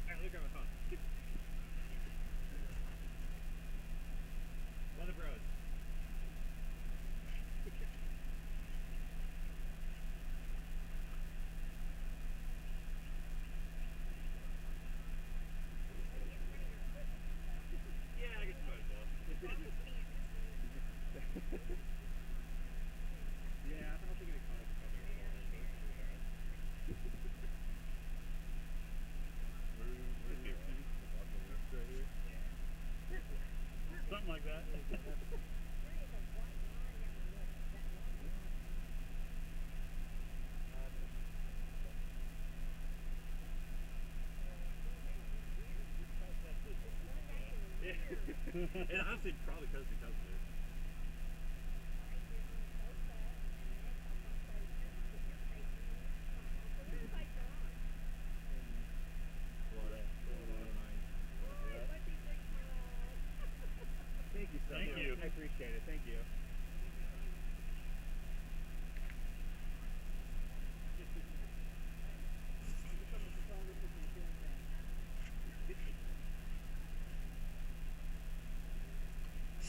Alright, let me grab my phone. One of the bros. Yeah, I guess you might as well. Yeah, I don't think it comes Something like that. And honestly, probably because of it. Thank you so Thank much. you. I appreciate it. Thank you.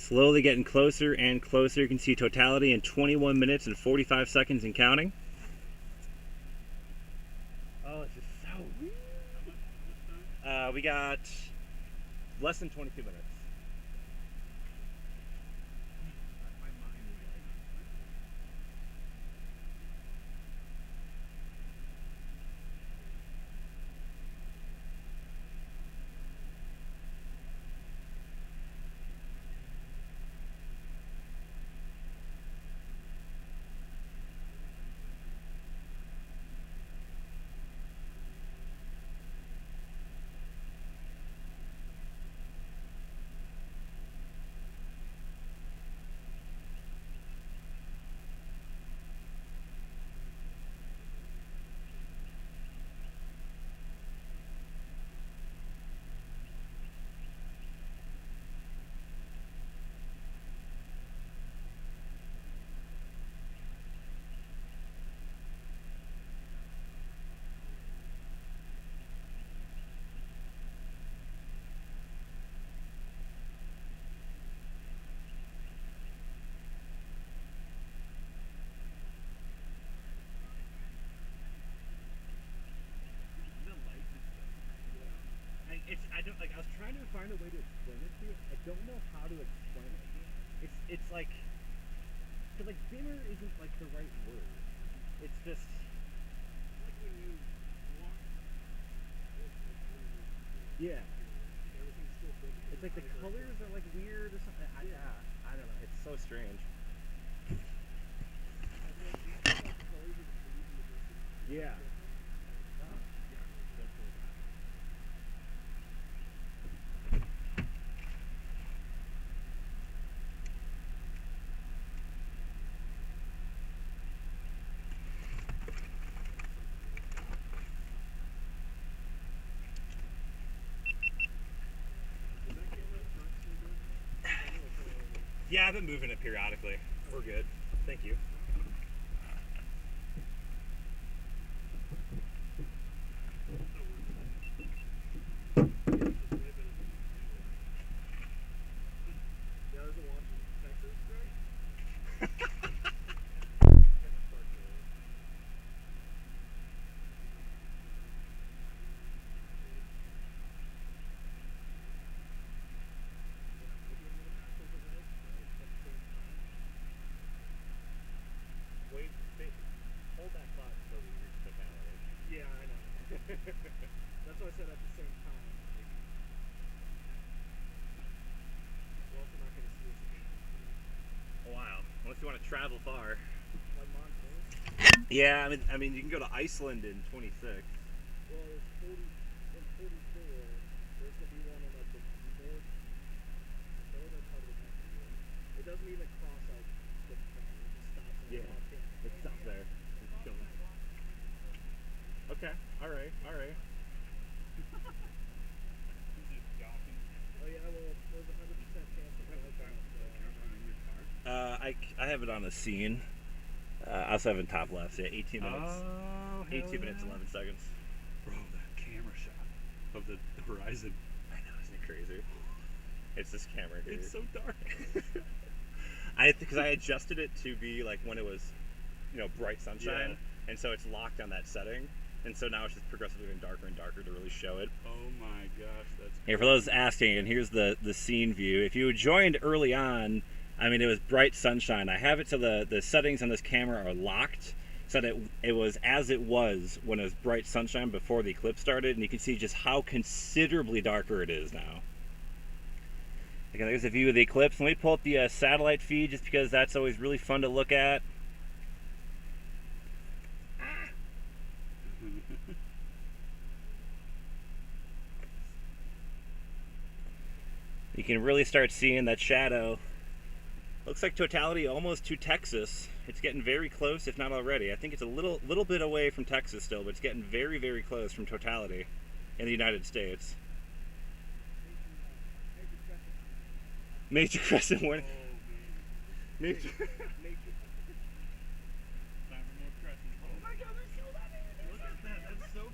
Slowly getting closer and closer. You can see totality in 21 minutes and 45 seconds and counting. Oh, it's just so weird. How much time? We got less than 22 minutes. My mind is like. I was trying to find a way to explain it to you. I don't know how to explain it. It's like, cause like dimmer isn't like the right word. It's just Like when you walk, yeah. everything's still big. It's like the colors are like weird or something. I don't know. It's so strange. Yeah. Yeah, I've been moving it periodically. We're good. Thank you. Yeah, I was watching Texas, right? Wait, hold that thought until we reach totality. Yeah, I know. That's why I said at the same time. Like, we're also not going to see this again. Wow. Unless you want to travel far. Like Montana. Yeah, I mean, you can go to Iceland in 26. Well, there's 40 and 44. There's going to be one in like the northern part of the country. It doesn't even cross like the country. It just stops in Yeah. Montana. It stops there. It's chilling. Okay. All right. He's just jogging. Oh yeah, well, there's 100% chance of like that. Camera in your car. I have it on a scene. I also have it top left. Yeah, 18 minutes. Oh, 18 minutes, 11 seconds. Bro, that camera shot of the horizon. I know, isn't it crazy? It's this camera here. It's so dark. Because I adjusted it to be like when it was, bright sunshine, Yeah. and so it's locked on that setting, and so now it's just progressively getting darker and darker to really show it. Oh my gosh, that's Here, for those asking, and here's the scene view. If you joined early on, I mean, it was bright sunshine. I have it so the settings on this camera are locked, so that it was as it was when it was bright sunshine before the eclipse started, and you can see just how considerably darker it is now. Again, there's a view of the eclipse. Let me pull up the satellite feed just because that's always really fun to look at. You can really start seeing that shadow. Looks like totality almost to Texas. It's getting very close, if not already. I think it's a little bit away from Texas still, but it's getting very, very close from totality in the United States. Major crescent warning. Major. Time for more crescent. Oh my god, there's so many! Look at that, that's so cool.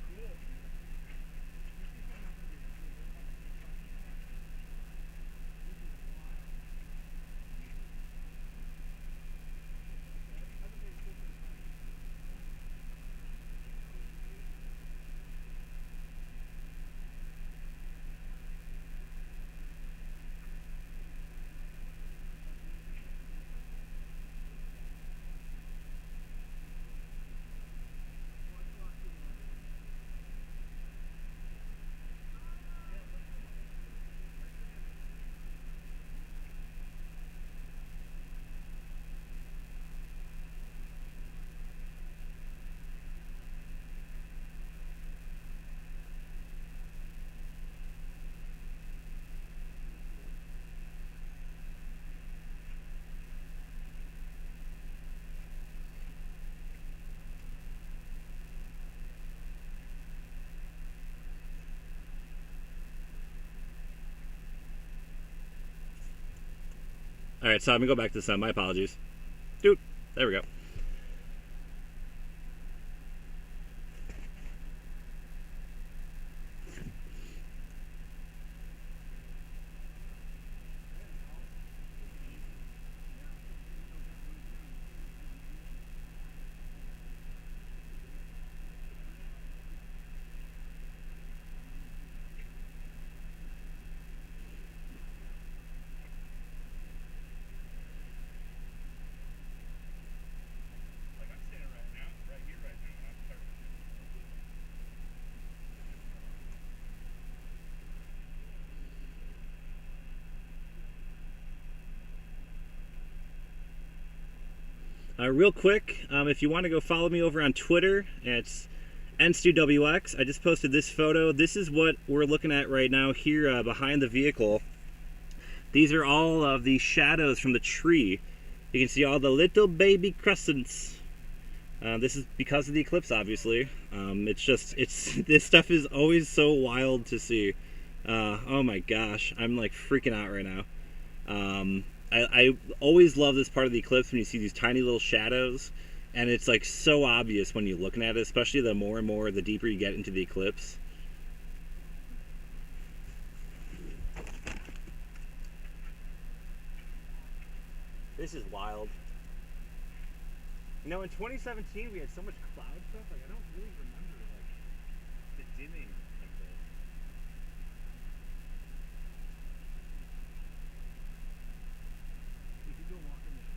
All right, so I'm gonna go back to the sun. My apologies. Dude, there we go. Like I'm standing right now, right here, right now, and I'm starting to Real quick, if you want to go follow me over on Twitter, it's NStewWX. I just posted this photo. This is what we're looking at right now here behind the vehicle. These are all of the shadows from the tree. You can see all the little baby crescents. This is because of the eclipse, obviously. This stuff is always so wild to see. Oh my gosh, I'm like freaking out right now. I always love this part of the eclipse when you see these tiny little shadows, and it's like so obvious when you're looking at it, especially the more and more, the deeper you get into the eclipse. This is wild. You know, in 2017 we had so much cloud stuff, like I don't really remember like the dimming like this. You could go walk in the shore.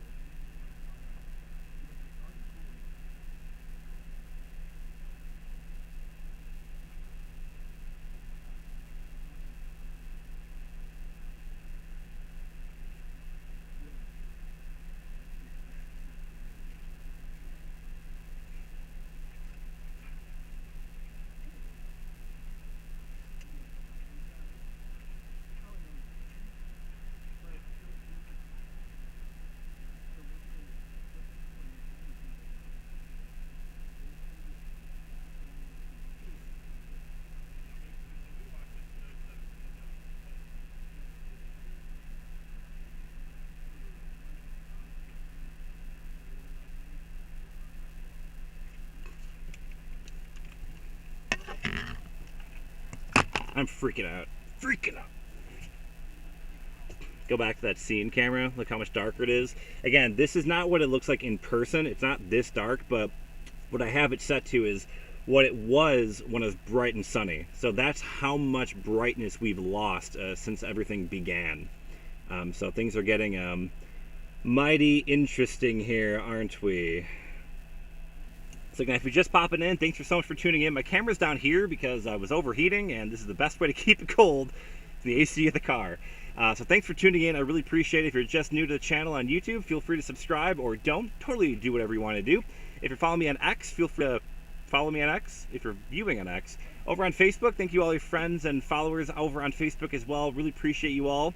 I'm freaking out. Freaking out. Go back to that scene camera. Look how much darker it is. Again, this is not what it looks like in person. It's not this dark, but what I have it set to is what it was when it was bright and sunny. So that's how much brightness we've lost since everything began. So things are getting mighty interesting here, aren't we? So again, if you're just popping in, thanks so much for tuning in. My camera's down here because I was overheating, and this is the best way to keep it cold, the AC of the car. So thanks for tuning in. I really appreciate it. If you're just new to the channel on YouTube, feel free to subscribe, or don't. Totally do whatever you want to do. If you're following me on X, feel free to follow me on X. If you're viewing on X. Over on Facebook, thank you all your friends and followers over on Facebook as well. Really appreciate you all.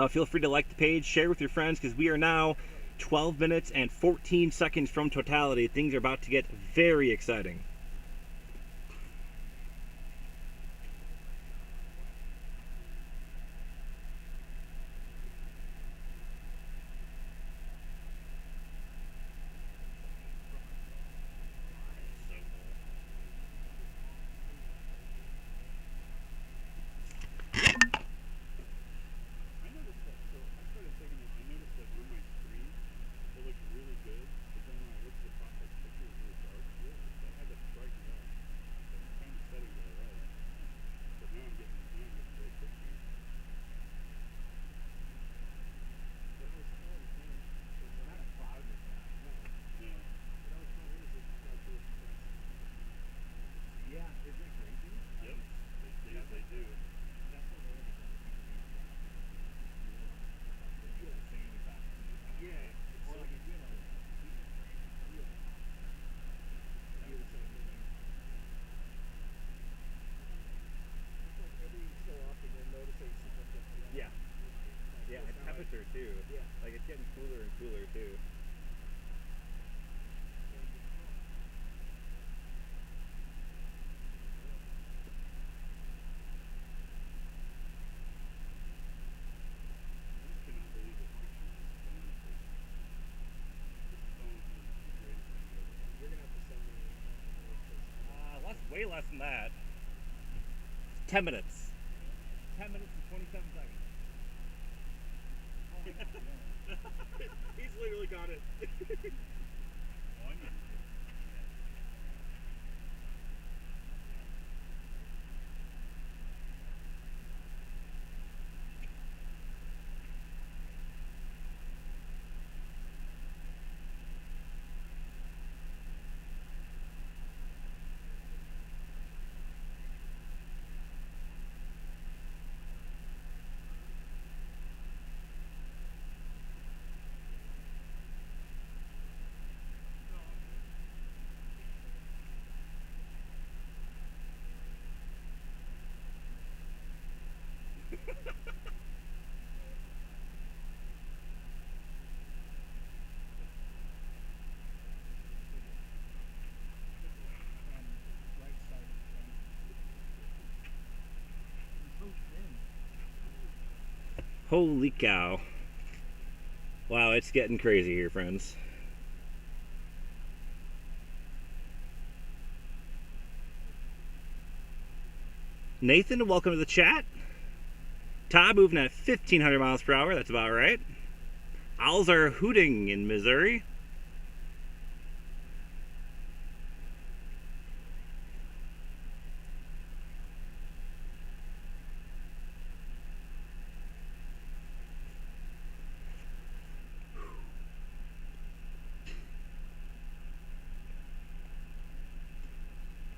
Feel free to like the page, share with your friends, because we are now 12 minutes and 14 seconds from totality. Things are about to get very exciting. I noticed that, so I started taking it, I noticed that on my screen, it looked really good, but then when I looked at the top of the picture, it was really dark. I had to Way less than that. 10 minutes. 10 minutes and 27 seconds. He's literally got it. Oh, I know. Right side of the tank. He's so thin. Holy cow. Wow, it's getting crazy here, friends. Nathan, welcome to the chat. Todd moving at 1,500 miles per hour. That's about right. Owls are hooting in Missouri.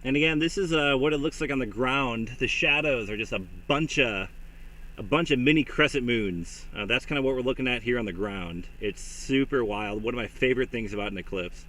And again, this is what it looks like on the ground. The shadows are just a bunch of mini crescent moons. That's kind of what we're looking at here on the ground. It's super wild. One of my favorite things about an eclipse.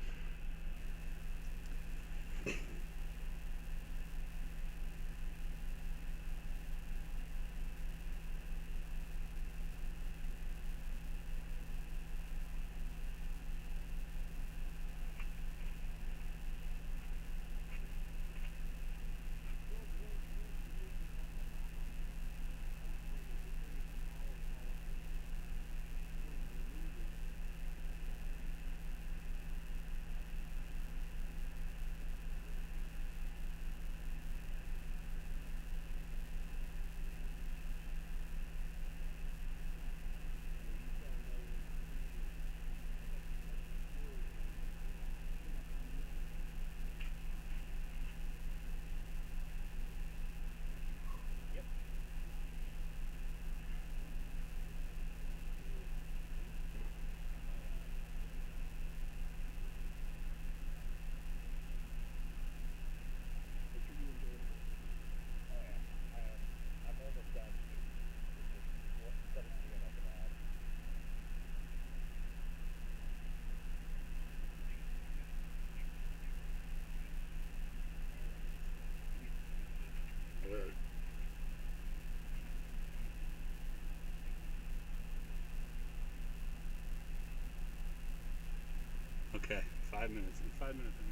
Okay, 5 minutes. In 5 minutes, I mean.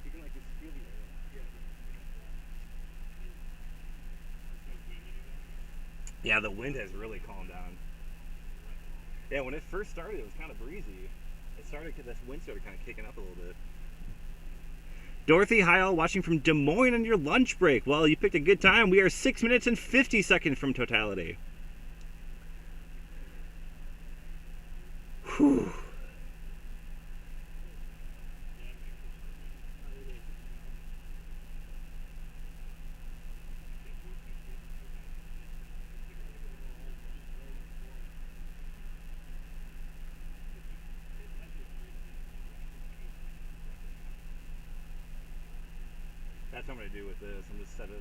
You can like just feel the air. Yeah, the wind has really calmed down. Yeah, when it first started, it was kind of breezy. This wind started kind of kicking up a little bit. Dorothy, hi all, watching from Des Moines on your lunch break. Well, you picked a good time. We are 6 minutes and 50 seconds from totality. Whew. That's what I'm going to do with this. I'm just setting.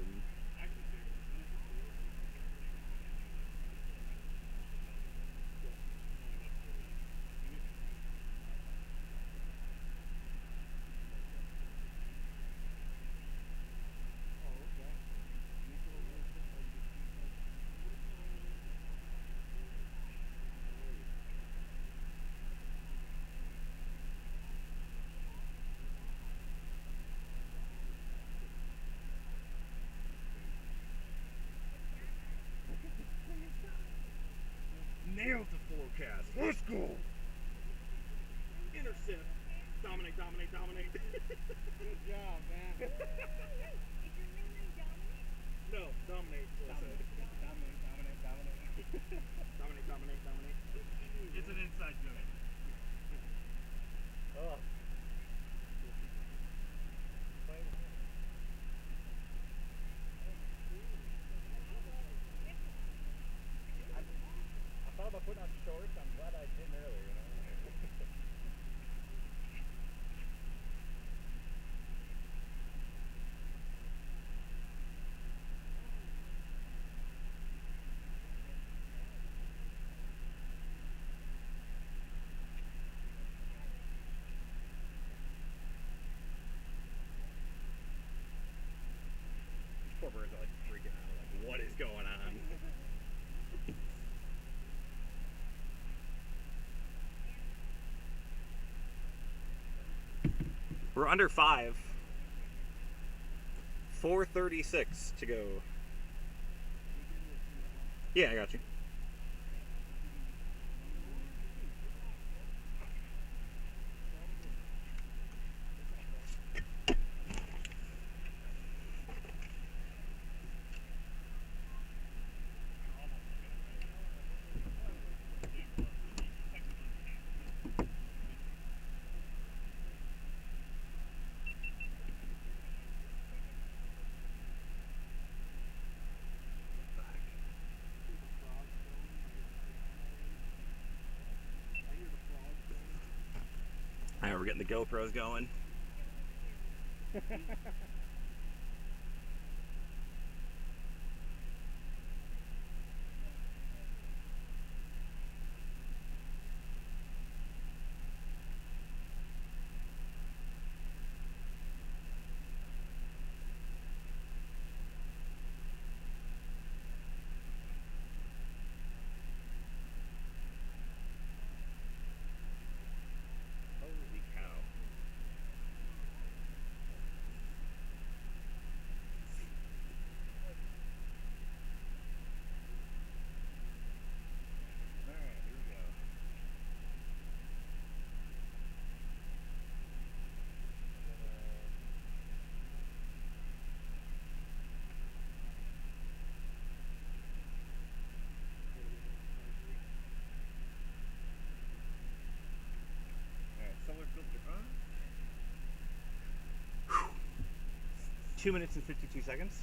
inside joke. Oh. I thought about putting on shorts. I'm glad I didn't earlier, you know. Poor birds are like freaking out, like, what is going on? We're under 5. 4:36 to go. Yeah, I got you. Alright, we're getting the GoPros going. Holy cow. Alright, here we go. Alright, solar filter on. 2 minutes and 52 seconds.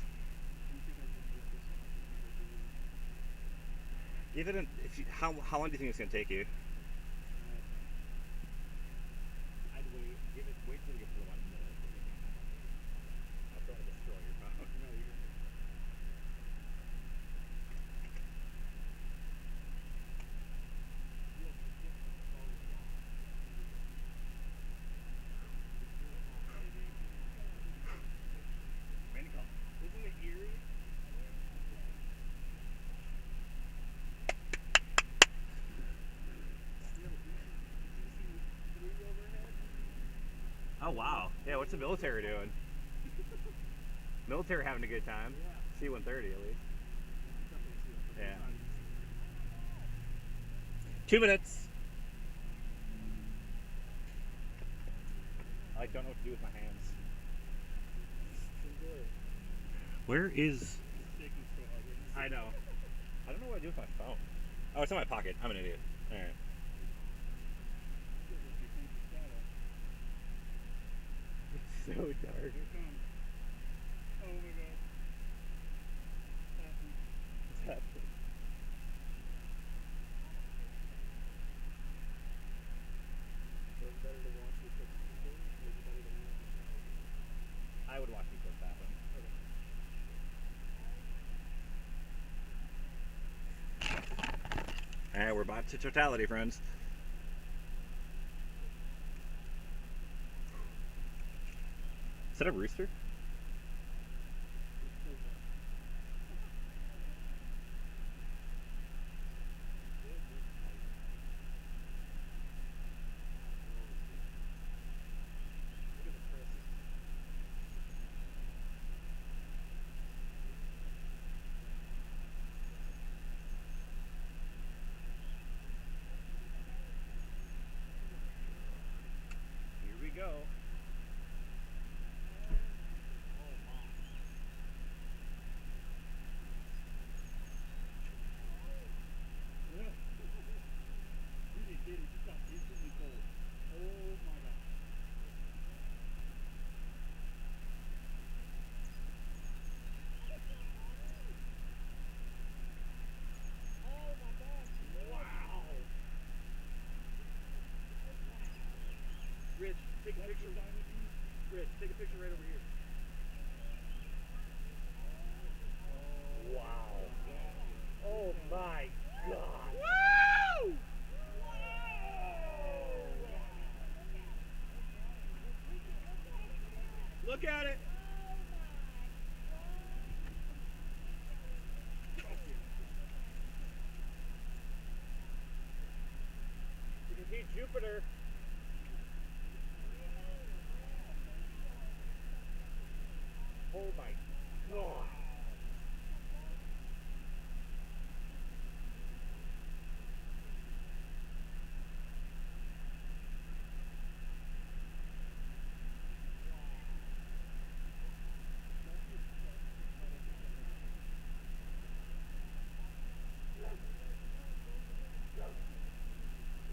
Give it an, how long do you think it's going to take you? I'd wait. Wait till you get to the 1 minute. I'll try to destroy your phone. No, you're good. Rainy call. Isn't it eerie? Oh wow. Yeah, what's the military doing? Military having a good time. C-130 at least. Yeah. 2 minutes. I don't know what to do with my hands. Where is... I know. I don't know what to do with my phone. Oh, it's in my pocket. I'm an idiot. Alright. It's so dark. Here it comes. Oh my god. What's happening? I would watch Eclipse happen. Alright, we're about to totality, friends. Is that a rooster? Here we go. picture. Rich, take a picture right over here. Wow. Oh my God. Woo! Look at it. You can see Jupiter. Oh my God.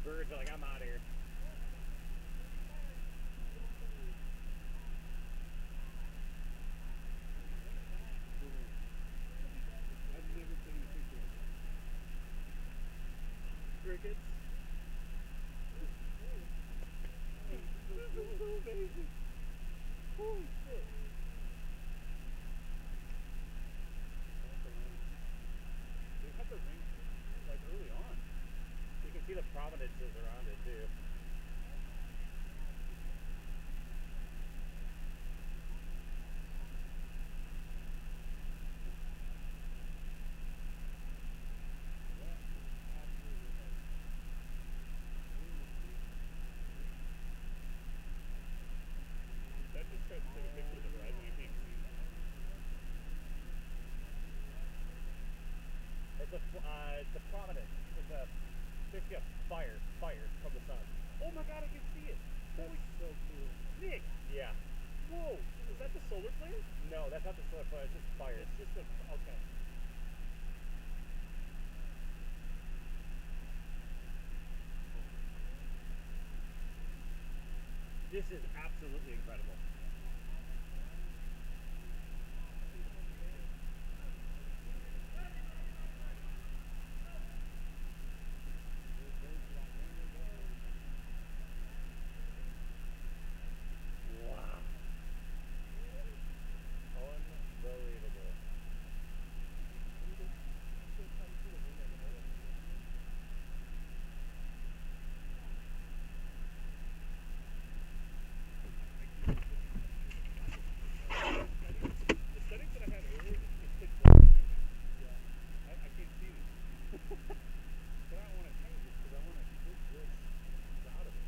The birds are like, I'm out of here. I've never taken a picture of that. Crickets. This is so amazing. Holy shit. They had the ring like early on. You can see the prominences around it too. That just tried to take a picture of the horizon. I can't see. It's a prominence. It's basically a fire from the sun. Oh my God, I can see it. Holy so cool. Nick. Yeah. Whoa, is that the solar flare? No, that's not the solar flare. It's just fire. It's just okay. This is absolutely incredible. Wow. Unbelievable. The settings that I had earlier, it's pitch black right now. Yeah. I can't see this. But I don't want to change it because I want to take this out of it.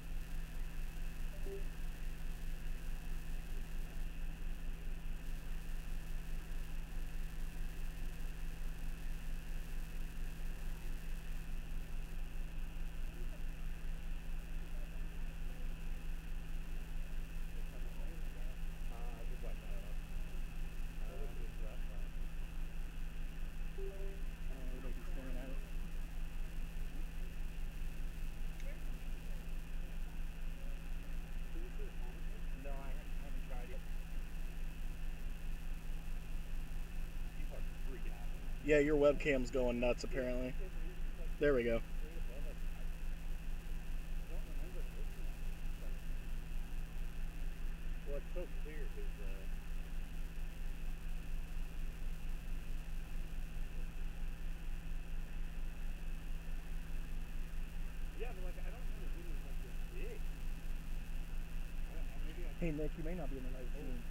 Good luck, I don't know. This last time. Everybody's staring at it. No, I haven't tried it. People are freaking out. Yeah, your webcam's going nuts apparently. There we go. Straight above us. I don't remember it looking like it. Well, it's so clear because yeah, but like I don't remember videos like this big. I don't know, maybe I Hey Nick, you may not be in the right scene.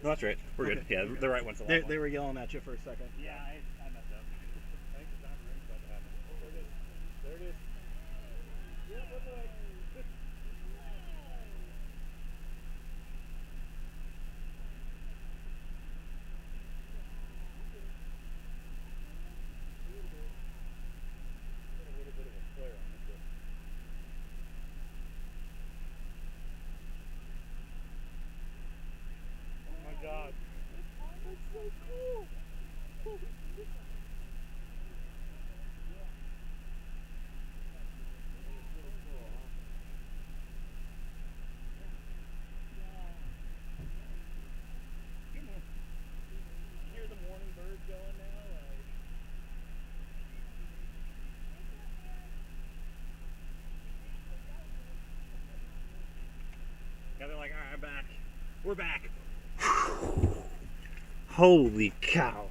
No, that's right. We're good. Okay. Yeah, the right one's the They, left they one. were yelling at you for a second. Yeah, I messed up. I think the time ring's about to happen. There it is. There it is. Yeah, that's right. A little bit of a flare on it, but oh my God, that's so cool! Holy shit. We're back. Holy cow.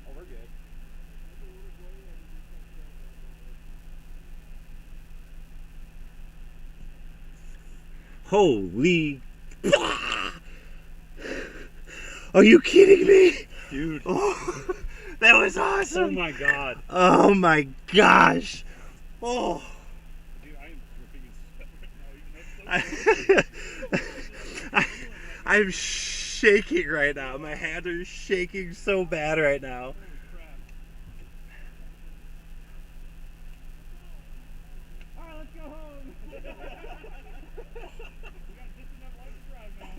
Oh, we're good. Holy. Are you kidding me? Dude. Oh, that was awesome. Oh my god. Oh my gosh. Oh. Dude, I am dripping in sweat right now. Even though it's so I'm shaking right now. My hands are shaking so bad right now. holy crap. Alright, let's go home. We got just enough light to drive now.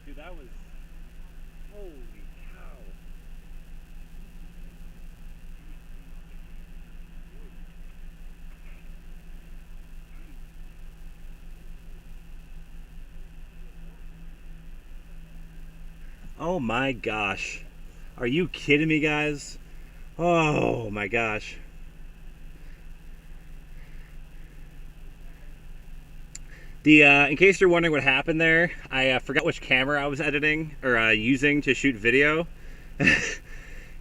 Dude, that was. Holy cow. Oh my gosh. Are you kidding me, guys? Oh my gosh. In case you're wondering what happened there, I forgot which camera I was editing or using to shoot video.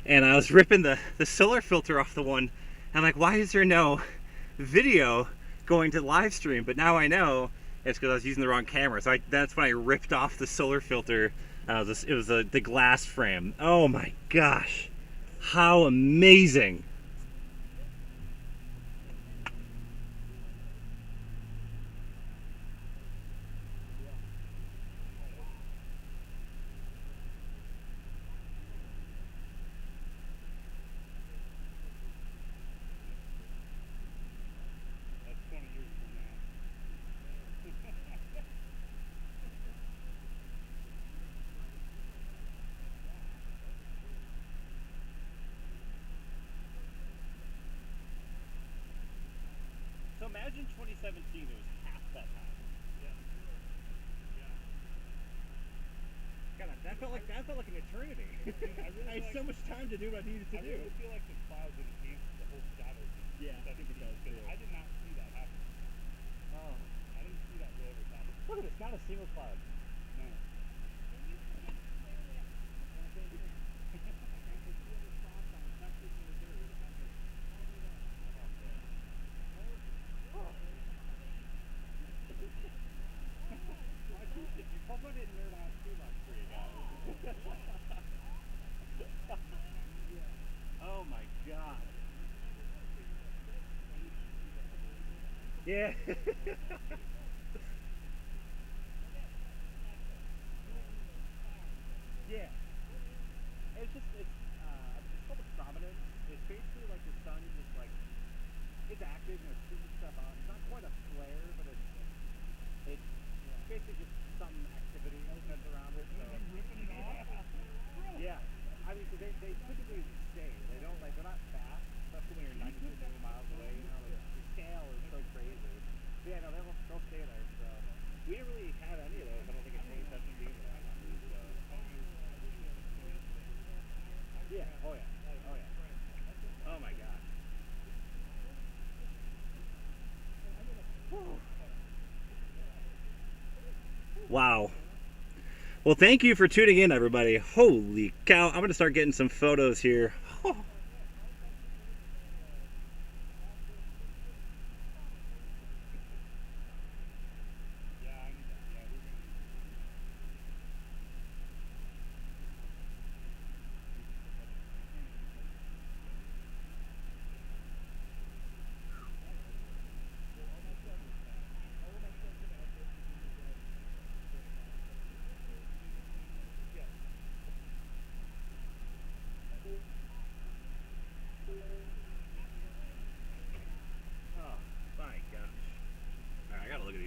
And I was ripping the solar filter off the one. I'm like, why is there no video going to live stream? But now I know it's because I was using the wrong camera. So that's when I ripped off the solar filter. It was the glass frame. Oh my gosh. How amazing. That's 20 years from now. So imagine 2017, it was half that time. God, that felt like an eternity. I had so much time to do what I needed to I do. really feel like the clouds enhance the whole shadow thing. Yeah, I think it does, too. I did not see that happen. Oh, I didn't see that go over top. look at this, not a single cloud. No. Hope I didn't nerd out too much for you guys. Oh my god. Yeah. Yeah. It's called a prominence. It's basically like the sun just like, it's active and it's shooting stuff out. It's not quite a flare, but it's basically just some activity that's around it. So. Yeah. I mean, 'cause they typically stay. They don't like, they're not fast, especially when you're 92 million miles away. You know, the scale is so crazy. But yeah, no, they'll stay there. So we didn't really have any of those. I don't think in 2017. So. Yeah. Oh yeah. Oh yeah. Oh my god. Wow. Well, thank you for tuning in, everybody. Holy cow. I'm going to start getting some photos here. Yeah, I need that. Yeah, we're gonna.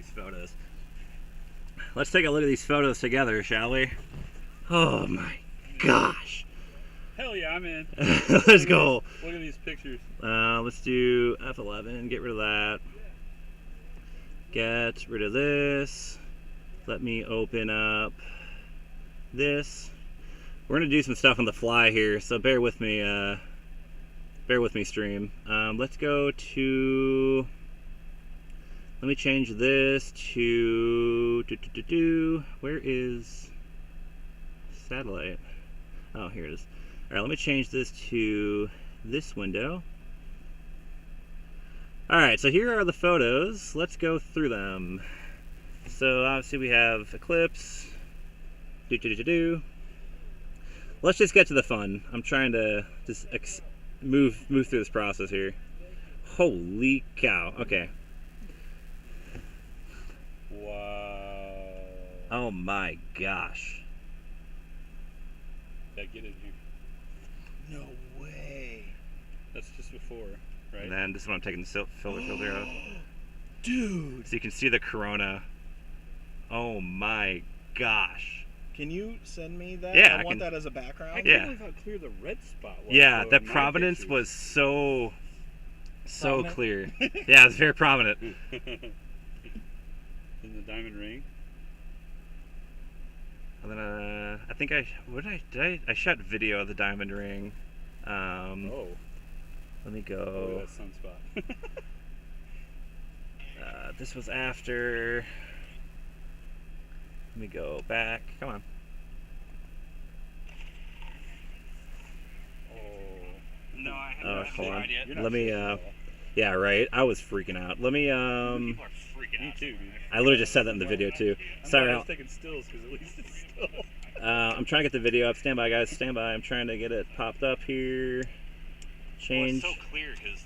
these photos. Let's take a look at these photos together, shall we? Oh my gosh. Hell yeah, I'm in. Let's go. Look at these pictures. Let's do F11. Get rid of that. Get rid of this. Let me open up this. We're gonna do some stuff on the fly here, so bear with me. Bear with me, stream. Let's go to. Let me change this to. Where is satellite? Oh, here it is. All right, let me change this to this window. All right, so here are the photos. Let's go through them. So obviously we have eclipse. Let's just get to the fun. I'm trying to just move through this process here. Holy cow! Okay. Wow. Oh my gosh. Yeah, get in here. No way. That's just before, right? And then this is when I'm taking the filter out. Dude. So you can see the corona. Oh my gosh. Can you send me that? Yeah, I I want can- that as a background. I can't Yeah. believe how clear the red spot was. Yeah, though, the in my prominence pictures. was so Prominent? clear. Yeah, it's very prominent. In the diamond ring. And then I think I shot video of the diamond ring. Oh, Let me look go. at that sunspot. This was after. Let me go back. Come on. Oh. No, I Oh, haven't hold on. tried yet. You're not Let me. shaking at all. Yeah, right. I was freaking out. Let me. People are freaking Me out. too, dude. I literally just said that in the video too. I'm Sorry. glad I I'll- was taking stills because at least it's still. I'm trying to get the video up. Stand by, guys. Stand by. I'm trying to get it popped up here. Change. Well, it's so clear because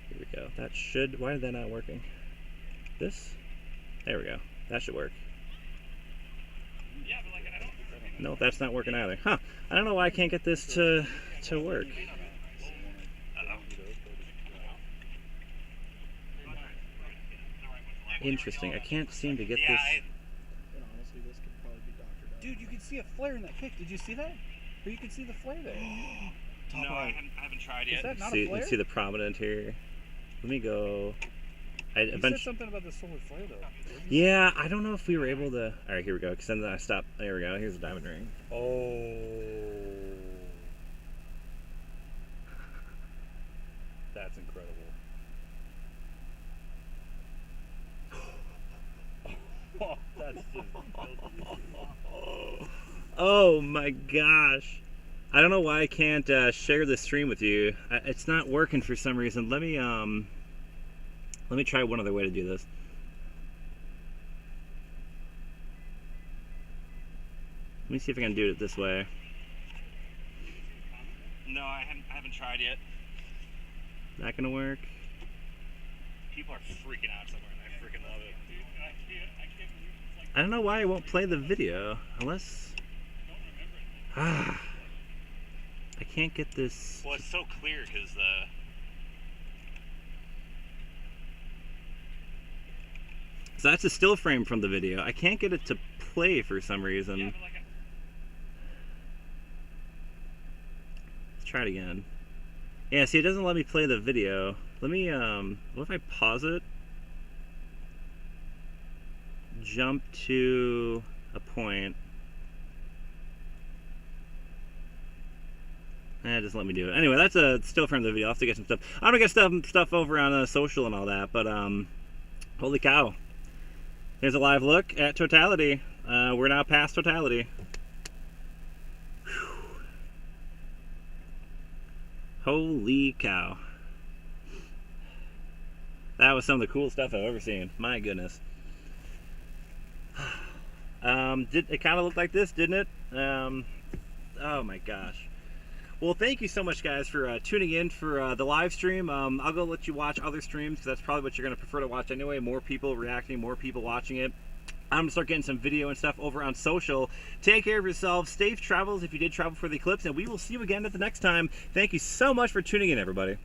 Here we go. That should. Why is that not working? This? There we go. That should work. yeah, but like I don't. No, that's not working either. Huh. I don't know why I can't get this to work. Interesting. I can't seem to get Yeah, this. And honestly, this could probably be Dr. Doug. Dude, you can see a flare in that pic. Did you see that? Or you can see the flare there. Top no, I right. haven't tried Is yet. that not See, a flare? you see the prominent here. Let me go. You said something about the solar flare though. Yeah, I don't know if we were able to. All right, here we go. Because then I stopped. There we go. Here's the diamond ring. Oh. That's incredible. Oh, that's just Oh my gosh. I don't know why I can't share the stream with you. It's not working for some reason. Let me try one other way to do this. Let me see if I can do it this way. No, I haven't tried yet. That gonna work? People are freaking out somewhere, and I freaking love it. Dude, I can't believe it's like. I don't know why it won't play the video. Unless. Ah. I can't get this. Well, it's so clear because So that's a still frame from the video. I can't get it to play for some reason. yeah, but like Let's try it again. Yeah, see, it doesn't let me play the video. Let me, what if I pause it? Jump to a point. It doesn't let me do it. Anyway, that's a still frame of the video. I'll have to get some stuff. I'm gonna get stuff over on social and all that, but, holy cow. Here's a live look at totality. We're now past totality. Whew. Holy cow. That was some of the cool stuff I've ever seen. My goodness. It kind of looked like this, didn't it? Oh my gosh. Well, thank you so much, guys, for tuning in for the live stream. I'll go let you watch other streams, because that's probably what you're going to prefer to watch anyway. More people reacting, more people watching it. I'm going to start getting some video and stuff over on social. Take care of yourselves. Safe travels if you did travel for the eclipse, and we will see you again at the next time. Thank you so much for tuning in, everybody.